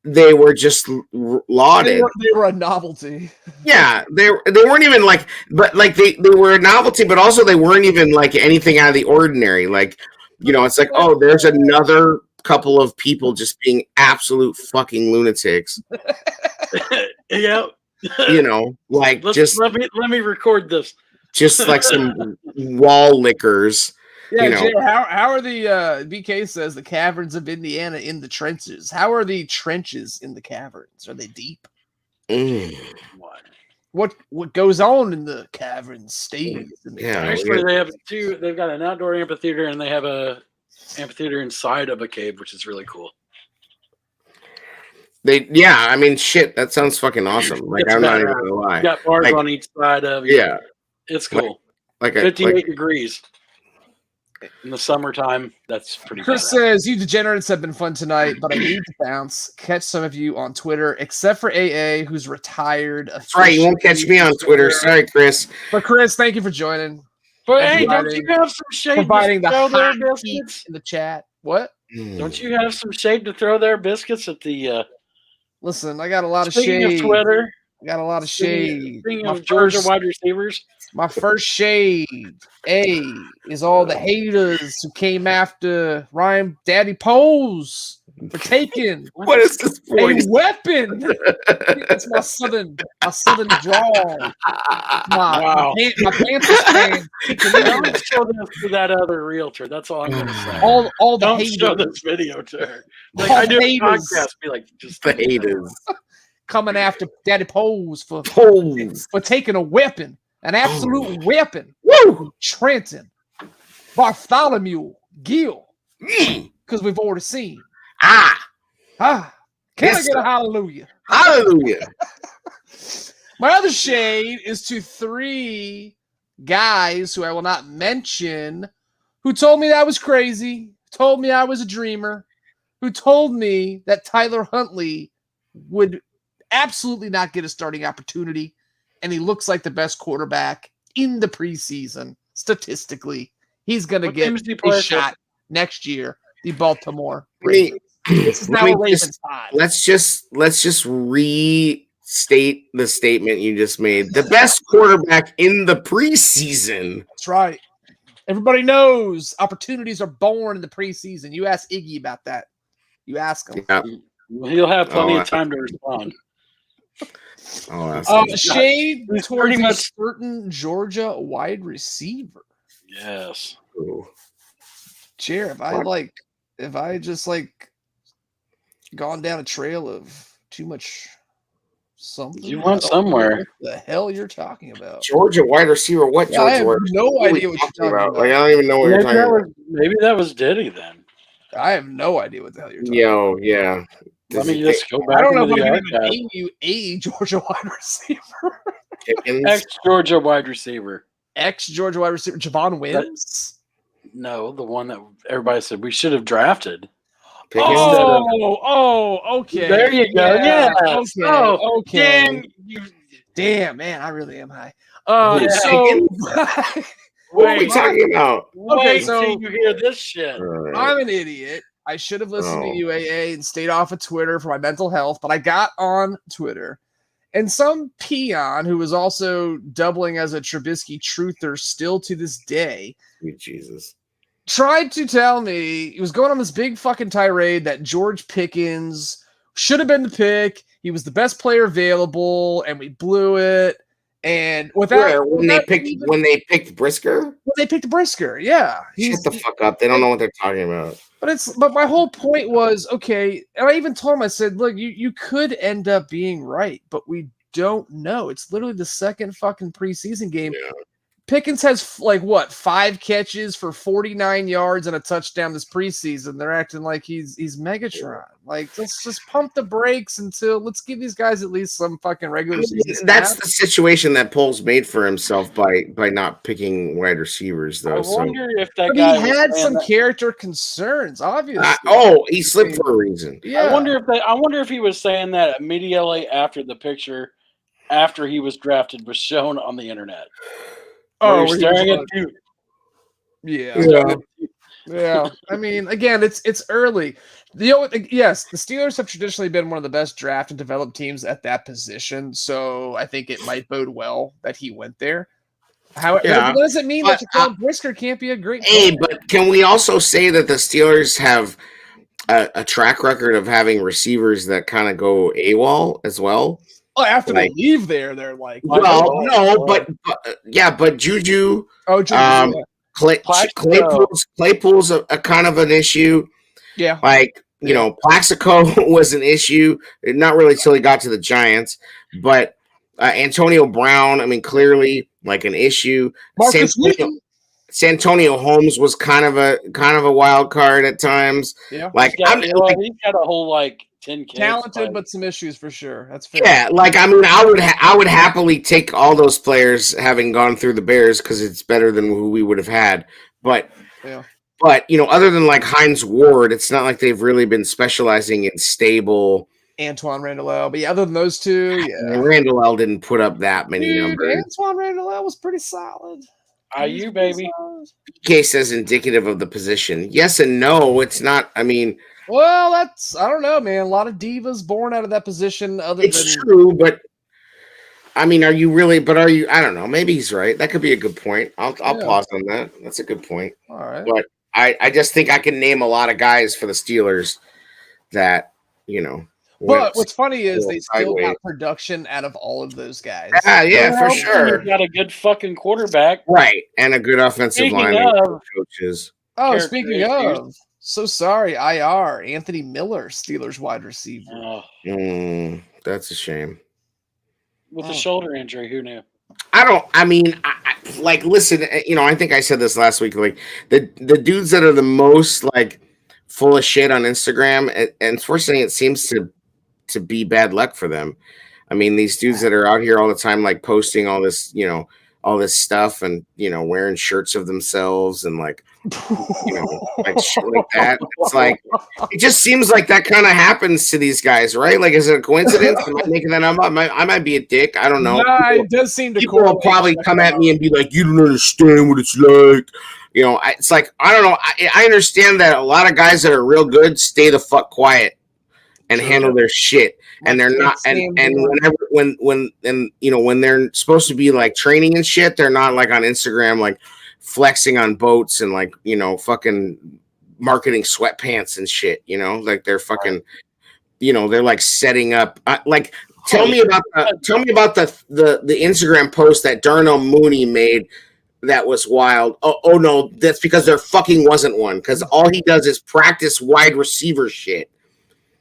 they were just lauded. They were a novelty. Yeah, they weren't even like, but like they were a novelty, but also they weren't even like anything out of the ordinary. Like, you know, it's like, oh, there's another couple of people just being absolute fucking lunatics. Yeah. You know, like Let me record this. just like some wall lickers. Yeah, know. Jay, how are the BK says the caverns of Indiana in the trenches? How are the trenches in the caverns? Are they deep? What goes on in the caverns stays in the Yeah, caverns. Actually, they've got an outdoor amphitheater and they have a amphitheater inside of a cave, which is really cool. I mean, shit, that sounds fucking awesome. Like, It's I'm not badass. even gonna lie. You got bars Like, on each side of you. yeah, It's cool. like 58 degrees in the summertime. That's pretty Chris badass. says, you degenerates have been fun tonight, but I need to bounce. Catch some of you on Twitter, except for AA, who's retired. That's right. You won't catch me on Twitter. Sorry, Chris. But Chris, thank you for joining. But hey, don't you have some shade Providing to the throw their hot biscuits in the chat. What? Don't you have some shade to throw their biscuits at the Listen, I got a lot of speaking shade. of Twitter? I got a lot of shade. Speaking of Georgia wide receivers, my first shade, is all the haters who came after Ryan Daddy Pose for taking What is this a voice? weapon. It's my southern drawl. My Panthers fan. don't show this to that other realtor. That's all I'm going to say. All the Don't haters. show this video to her. Like, All I do a haters. podcast. Be like, just The haters. Coming after Daddy Pose for taking a weapon, an absolute weapon. Woo! Trenton, Bartholomew, Gill, because we've already seen. Can Yes, I get a hallelujah? Hallelujah. My other shade is to 3 guys who I will not mention, who told me that I was crazy, told me I was a dreamer, who told me that Tyler Huntley would absolutely not get a starting opportunity, and he looks like the best quarterback in the preseason. Statistically, he's going to get a shot next year. The Baltimore Ravens. This is now a Ravens time. Let's just restate the statement you just made. The best quarterback in the preseason. That's right. Everybody knows opportunities are born in the preseason. You ask Iggy about that. You ask him. Yeah. He'll have plenty of time to respond. Shade He's towards pretty a much certain Georgia wide receiver. yes. Chair, if I just gone down a trail of too much something. You went somewhere. What the hell you're talking about? Georgia wide receiver. What Yeah, I Georgia have wide receiver? no idea what you're talking about. Like, I don't even know what you're talking about. Maybe that was Diddy then. I have no idea what the hell you're talking about. Yo, yeah. Let me just go back. I don't know into if the I can even archive. name you a Georgia wide receiver. Ex-Georgia wide receiver. Ex-Georgia wide receiver, Javon Wims? No, the one that everybody said we should have drafted. Okay. There you go. Yeah. Okay. Damn, man, I really am high. So what are we talking about? Wait so till you hear this shit. I'm an idiot. I should have listened to UAA and stayed off of Twitter for my mental health, but I got on Twitter. And some peon who was also doubling as a Trubisky truther still to this day Sweet Jesus. tried to tell me he was going on this big fucking tirade that George Pickens should have been the pick. He was the best player available, and we blew it. And when they picked Brisker, yeah, shut the fuck up. They don't know what they're talking about. But my whole point was, okay, and I even told him, I said, look, you could end up being right, but we don't know. It's literally the second fucking preseason game. Yeah. Pickens has 5 catches for 49 yards and a touchdown this preseason. They're acting like he's Megatron. Let's just pump the brakes let's give these guys at least some fucking regular season. That's the situation that Poles made for himself by not picking wide receivers, though. I wonder if that But guy he had some character concerns, obviously. He slipped for a reason. Yeah. I wonder if he was saying that immediately after the picture, after he was drafted, was shown on the internet. We're staring at you. Yeah. I mean, again, it's early. The Steelers have traditionally been one of the best draft and developed teams at that position, so I think it might bode well that he went there. However, it doesn't mean that Jaquan Brisker can't be a great player. But can we also say that the Steelers have a track record of having receivers that kind of go AWOL as well? Oh, after they leave there, they're like, but Juju, Juju, Plaxico. Claypool's a kind of an issue. Yeah. Like, you know, Plaxico was an issue, not really till he got to the Giants, but Antonio Brown, I mean, clearly like an issue. Marcus Wheaton. Santonio Holmes was kind of a wild card at times. Yeah. Like He's got a whole like 10 kids. Talented, but some issues for sure. That's fair. Yeah, like I mean, I would happily take all those players having gone through the Bears because it's better than who we would have had. But you know, other than like Hines Ward, it's not like they've really been specializing in stable. Antoine Randall, but other than those two, Randall L didn't put up that many numbers. Antoine Randall was pretty solid. IU baby. PK says indicative of the position. Yes and no. It's not. I mean, well, I don't know, man. A lot of divas born out of that position. It's true, but I mean, are you really? But are you? I don't know. Maybe he's right. That could be a good point. I'll pause on that. That's a good point. All right. But I just think I can name a lot of guys for the Steelers that, you know. But what's funny is they still got production out of all of those guys. Yeah, for sure. You got a good fucking quarterback, right, and a good offensive line and coaches. Oh, speaking of, so sorry, IR Anthony Miller, Steelers wide receiver. That's a shame. With a shoulder injury, who knew? I mean, like, listen, you know, I think I said this last week. Like, the dudes that are the most like full of shit on Instagram, and unfortunately, it seems to be bad luck for them. I mean, these dudes that are out here all the time, like posting all this, you know, all this stuff, and you know, wearing shirts of themselves and like, you know, like shit like that. It's like it just seems like that kind of happens to these guys, right? Like, is it a coincidence? Am I making that up? I might be a dick. I don't know. No, it does seem to. People will probably come at me and be like, "You don't understand what it's like." You know, it's like I don't know. I understand that a lot of guys that are real good stay the fuck quiet and handle their shit, and they're not. And when you know, when they're supposed to be like training and shit, they're not like on Instagram like flexing on boats and like, you know, fucking marketing sweatpants and shit. You know, like they're fucking, you know, they're like setting up like. Tell me about the Instagram post that Darnell Mooney made. That was wild. Oh no, that's because there fucking wasn't one. Because all he does is practice wide receiver shit.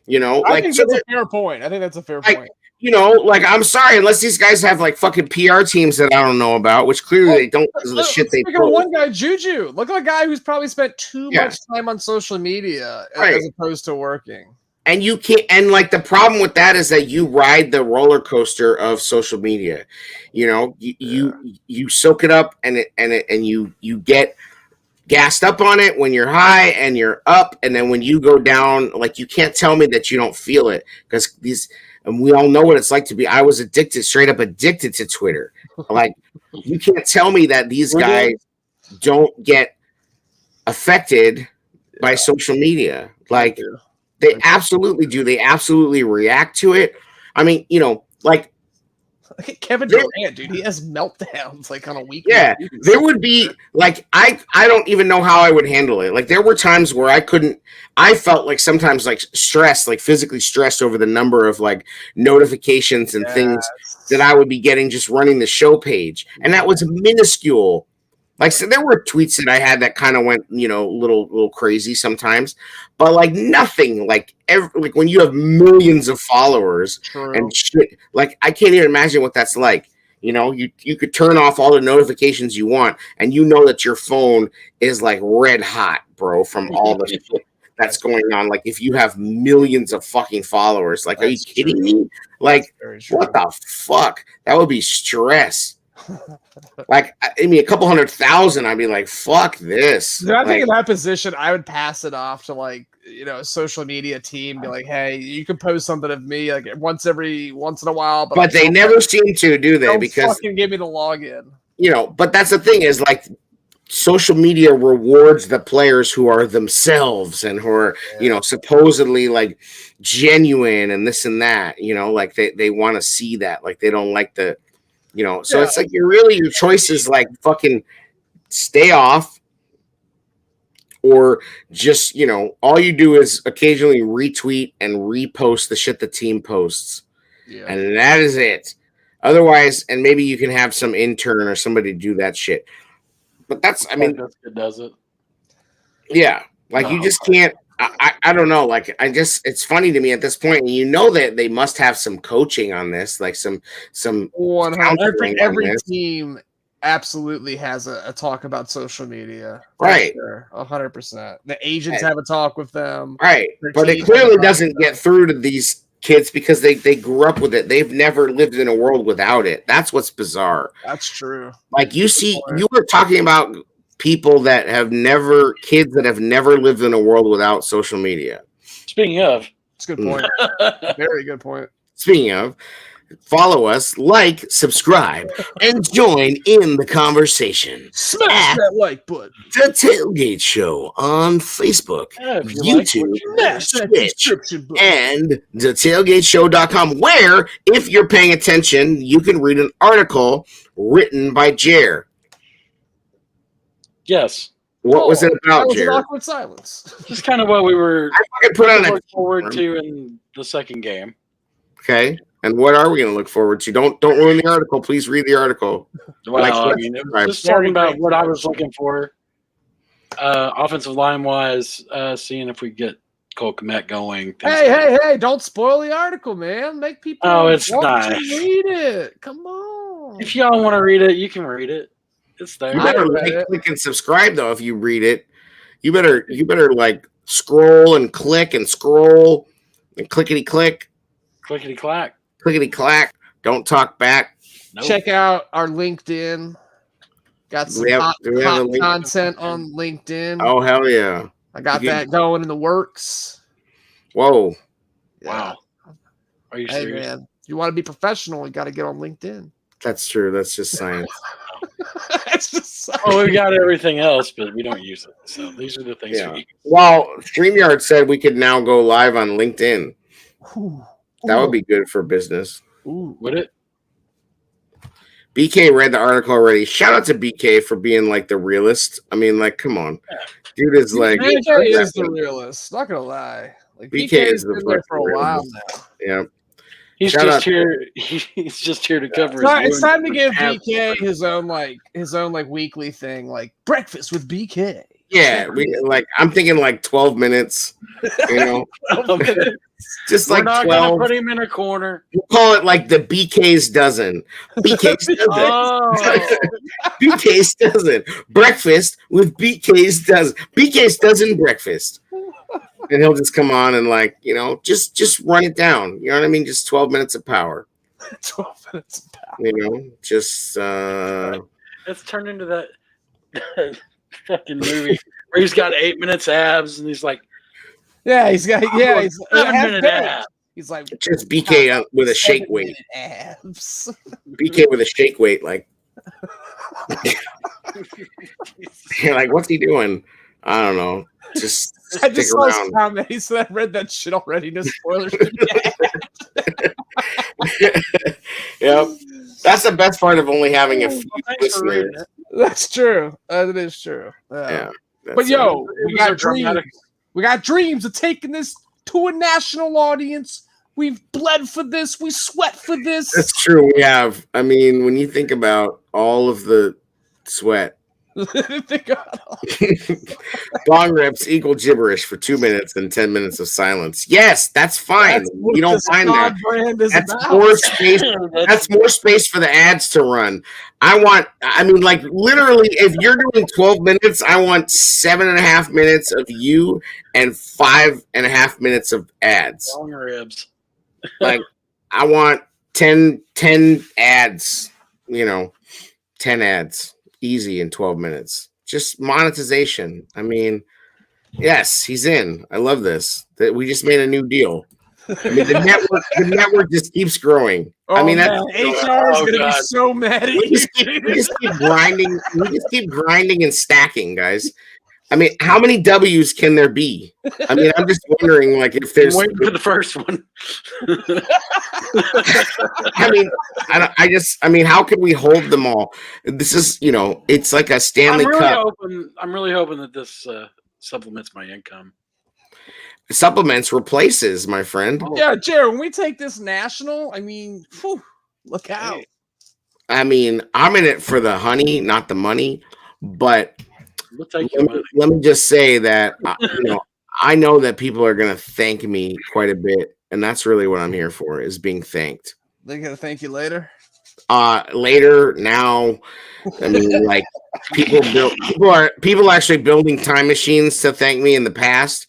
You know, I think that's a fair point. I think that's a fair point. You know, like, I'm sorry, unless these guys have like fucking PR teams that I don't know about, which clearly they don't because of the shit they do. One guy, Juju, look at a guy who's probably spent too much time on social media as opposed to working. And you can't, and like the problem with that is that you ride the roller coaster of social media. You know, you soak it up and you get gassed up on it when you're high and you're up, and then when you go down, like, you can't tell me that you don't feel it, because and we all know what it's like to be. I was straight up addicted to Twitter. Like, you can't tell me that these guys don't get affected by social media. Like, they absolutely do. They absolutely react to it. I mean, you know, like, look at Kevin Durant, dude. He has meltdowns like on a weekly. Yeah, there would be like I don't even know how I would handle it. Like, there were times where I felt like sometimes like stressed, like physically stressed over the number of like notifications and things that I would be getting just running the show page, and that was minuscule. Like, so there were tweets that I had that kind of went, you know, a little crazy sometimes, but like nothing like like when you have millions of followers and shit, like I can't even imagine what that's like. You know, you could turn off all the notifications you want, and you know that your phone is like red hot, bro, from all the shit that's going on. Like, if you have millions of fucking followers, like, are you kidding me? Like, what the fuck? That would be stress. Like, I mean, a couple 100,000, I'd be like, fuck this. Dude, I think in that position, I would pass it off to, like, you know, a social media team, be like, hey, you can post something of me like once in a while, but they never seem to, do they? Because fucking give me the login. You know, but that's the thing, is like, social media rewards the players who are themselves and who are, you know, supposedly like genuine and this and that, you know, like they want to see that, like, they don't like the, you know, so it's like your choice is like fucking stay off, or just, you know, all you do is occasionally retweet and repost the shit the team posts. Yeah. And that is it. Otherwise, and maybe you can have some intern or somebody do that shit. But that's, I mean, Jessica does it. yeah, like you No. just can't. I don't know. Like it's funny to me at this point. You know that they must have some coaching on this, like some 100. counseling on Every this. team absolutely has a talk about social media. Right. Sure. 100%. The agents have a talk with them. Right, Their but it team clearly has a talk doesn't with get them. through to these kids because they grew up with it. They've never lived in a world without it. That's what's bizarre. That's true. Like you see, point. you were talking about people that have never, kids that have never lived in a world without social media. Speaking of, It's a good point. Very good point. Speaking of, follow us, like, subscribe, and join in the conversation. Smash that like button. The Tailgate Show on Facebook, yeah, if you like YouTube, what you Smash that Twitch, description button. and thetailgateshow.com, where, if you're paying attention, you can read an article written by Jer. yes, What was it that about, was an Jer? awkward silence. it's kind of what we were I fucking put on a looking forward to in the second game. okay. And what are we going to look forward to? Don't ruin the article. Please read the article. Well, Like, I mean, it was just talking about what I was looking for, offensive line wise, seeing if we get Cole Kmet going. Hey! Don't spoil the article, man. Make people Oh, it's want not. to read it. Come on. If y'all want to read it, you can read it. It's there. You better I read like, it. click, and subscribe though. If you read it, you better like scroll and click and scroll and clickety click, Clickety clack. clickety clack. Don't talk back. Nope. Check out our LinkedIn. Got some Do we have hot a link? content on LinkedIn. Oh hell yeah! I got you- that going in the works. Whoa, Wow. Are you Hey, serious? man. You want to be professional, you got to get on LinkedIn. that's true. That's just science. It's just Well, we've got everything else, but we don't use it. So these are the things Yeah. we use. Well, StreamYard said we could now go live on LinkedIn. That would be good for business. Ooh. Would it? BK read the article already. Shout out to BK for being like the realist. I mean, like, come on, dude is like, BK is the realist. Not gonna lie. Like BK BK is has the been there for a fucking while realist. now. yeah. He's Shout just out- here. He's just here to cover It's his. time to give Ab- BK his own weekly thing, like breakfast with BK. Yeah, I'm thinking like 12 minutes, you know, just We're like not 12. gonna put him in a corner. We'll call it like the BK's dozen. BK's dozen. Oh, BK's dozen. Breakfast with BK's dozen. BK's dozen breakfast. And he'll just come on and like, you know, just run it down. You know what I mean? Just 12 minutes of power. 12 minutes of power. You know, just it's turned into that fucking movie where he's got 8 minutes abs and he's like, Yeah, he's 7-minute abs. He's like just BK with a shake weight. 7-minute abs. BK with a shake weight, like you're like, what's he doing? I don't know. Just I stick just saw his around. comment. He said I read that shit already. No spoilers. Yep. That's the best part of only having a few Thanks for reading listeners. it. That's true. That is true. Yeah. But that's yo, It we was got a dramatic- dreams. We got dreams of taking this to a national audience. We've bled for this. We sweat for this. that's true. We have. I mean, when you think about all of the sweat, Think about bong rips equal gibberish for 2 minutes and 10 minutes of silence. Yes, that's fine. That's what You don't this find that. pod brand is That's about. more space. That's more space for the ads to run. I mean, like literally, if you're doing 12 minutes, I want 7.5 minutes of you and 5.5 minutes of ads. Long ribs. Like, I want 10 ads, you know, 10 ads easy in 12 minutes. Just monetization. I mean, yes, he's in. I love this. That we just made a new deal. I mean, the network just keeps growing. I mean, that's HR is gonna be God. so mad at we you. just keep grinding. We just keep grinding and stacking, guys. I mean, how many W's can there be? I mean, I'm just wondering, like, if I'm there's. waiting for the first one. I mean, how can we hold them all? This is, you know, it's like a Stanley Cup. I'm really hoping that this supplements my income. Supplements replaces, my friend. Yeah, Jared, when we take this national, I mean, whew, look out. I mean, I'm in it for the honey, not the money. But We'll take your money. let me just say that I know that people are going to thank me quite a bit, and that's really what I'm here for, is being thanked. They're gonna thank you later. Later, now, I mean, like people actually building time machines to thank me in the past,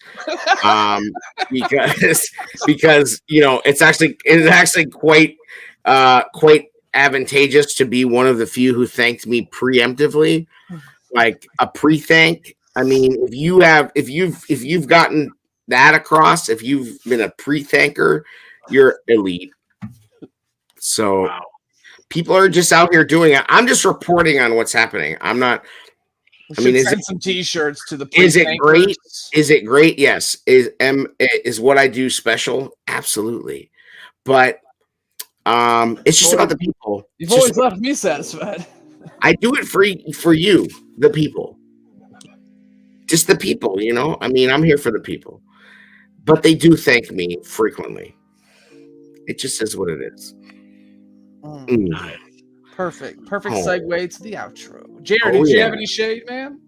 because it's actually quite advantageous to be one of the few who thanked me preemptively, like a pre-thank. I mean, if you've gotten that across, if you've been a pre-thanker, you're elite. So Wow. people are just out here doing it. I'm just reporting on what's happening. I'm not. We should send some T-shirts to the. Is it great? Is it great? Yes. Is what I do special? Absolutely. But it's just about the people. You've always left me satisfied. I do it for you, the people. Just the people, I mean, I'm here for the people. But they do thank me frequently. It just is what it is. Perfect segue to the outro. Jared, did you have any shade, man?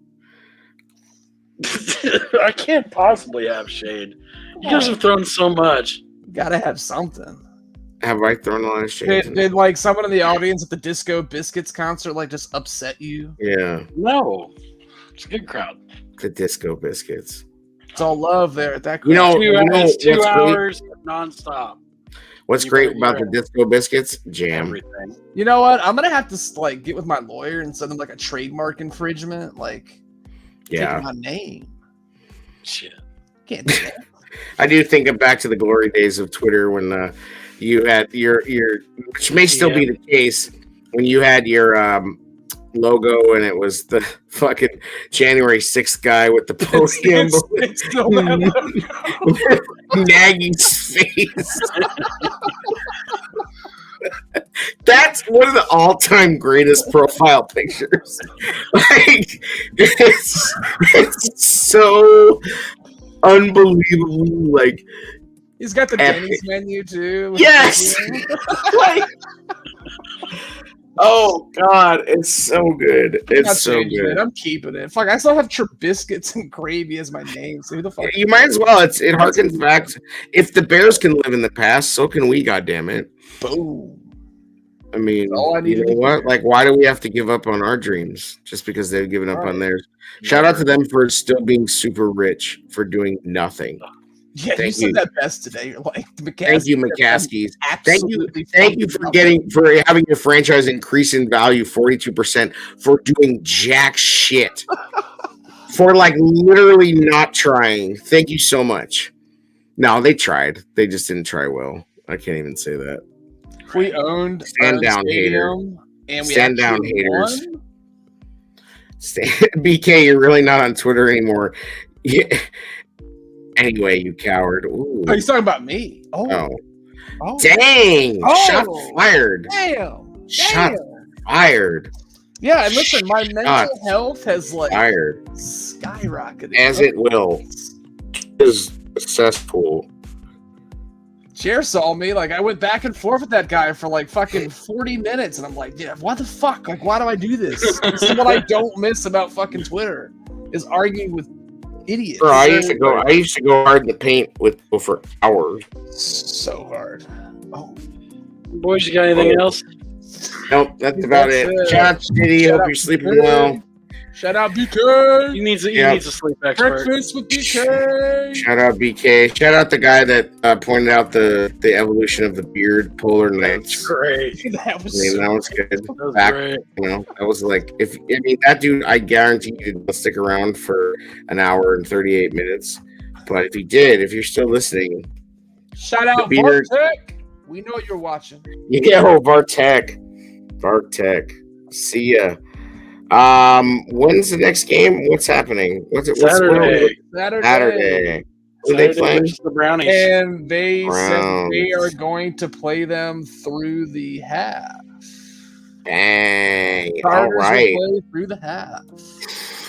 I can't possibly have shade. You guys have thrown so much. You gotta have something. Have I thrown a lot of shade? Did like someone in the audience at the Disco Biscuits concert like just upset you? Yeah. No. It's a good crowd. The Disco Biscuits. It's all love there at that crowd. 2 hours nonstop. What's great about the Disco Biscuits? Jam. Everything. You know what? I'm gonna have to like get with my lawyer and send them like a trademark infringement. Like, yeah, my name. Shit. Can't do that. I do think back to the glory days of Twitter when you had your which may still be the case, when you had your logo and it was the fucking January 6th guy with the podium. It's still that Nagy's face. That's one of the all-time greatest profile pictures. Like, it's so unbelievably, like, he's got the Denny's menu too. Yes. Like, oh God, it's so good. It's so good. I'm keeping it. Fuck, I still have Trubiscuits and gravy as my name. So who the fuck? You might as well. It harkens back. If the Bears can live in the past, so can we. Goddamn it! Boom. I mean, you know what? Like, why do we have to give up on our dreams just because they've given up on theirs? Shout out to them for still being super rich for doing nothing. Yeah, you said that best today. You're like the McCaskies. Thank you, McCaskies. Thank you for having your franchise increase in value 42% for doing jack shit. For like literally not trying. Thank you so much. No, they tried. They just didn't try well. I can't even say that. We owned Stand down, hater. And we Stand down, haters. Won? BK, you're really not on Twitter anymore. Yeah. Anyway, you coward. Ooh. Oh, he's talking about me. Oh. Dang. Oh. Shot fired. Damn. Shot fired. Yeah, and listen, my mental health has like skyrocketed. As it will. Is successful. Jer saw me, like I went back and forth with that guy for like fucking 40 minutes, and I'm like, yeah, what the fuck? Like, why do I do this? This is what I don't miss about fucking Twitter, is arguing with idiots. Bro, I used to go hard in the paint with for hours. So hard. Oh, boys, you got anything else? Nope, that's about it. Shout out to Diddy. Hope you're sleeping well. Shout out BK. He needs a sleep expert. Breakfast with BK. Shout out BK. Shout out the guy that pointed out the evolution of the beard polar nights. Great. That was good. That was great. I was like, that dude, I guarantee you didn't stick around for an hour and 38 minutes. But if he did, if you're still listening, shout out Bartek. We know you're watching. Yeah, Bartek. See ya. When's the next game? What's happening? Saturday. Who they playing? The Brownies. And they said they are going to play them through the half. Dang. Starters All right. will play through the half.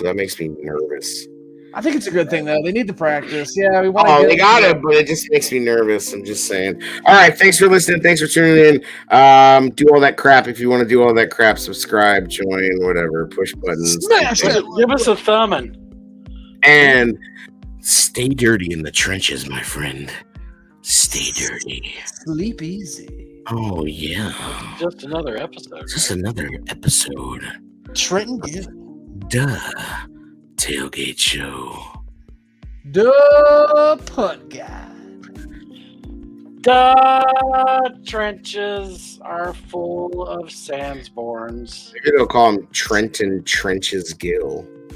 That makes me nervous. I think it's a good thing though. They need to practice. Yeah, we want to. Oh, they got it, but it just makes me nervous. I'm just saying. All right, thanks for listening. Thanks for tuning in. Do all that crap if you want to do all that crap. Subscribe, join, whatever. Push buttons. Smash it. Give us a thumbing. And stay dirty in the trenches, my friend. Stay dirty. Sleep easy. Oh, yeah. Just another episode. Just another episode. Trenton Gill. Duh. Tailgate Show. The punt guy. The trenches are full of Sandsborns. Maybe they'll call him Trenton Trenches Gill.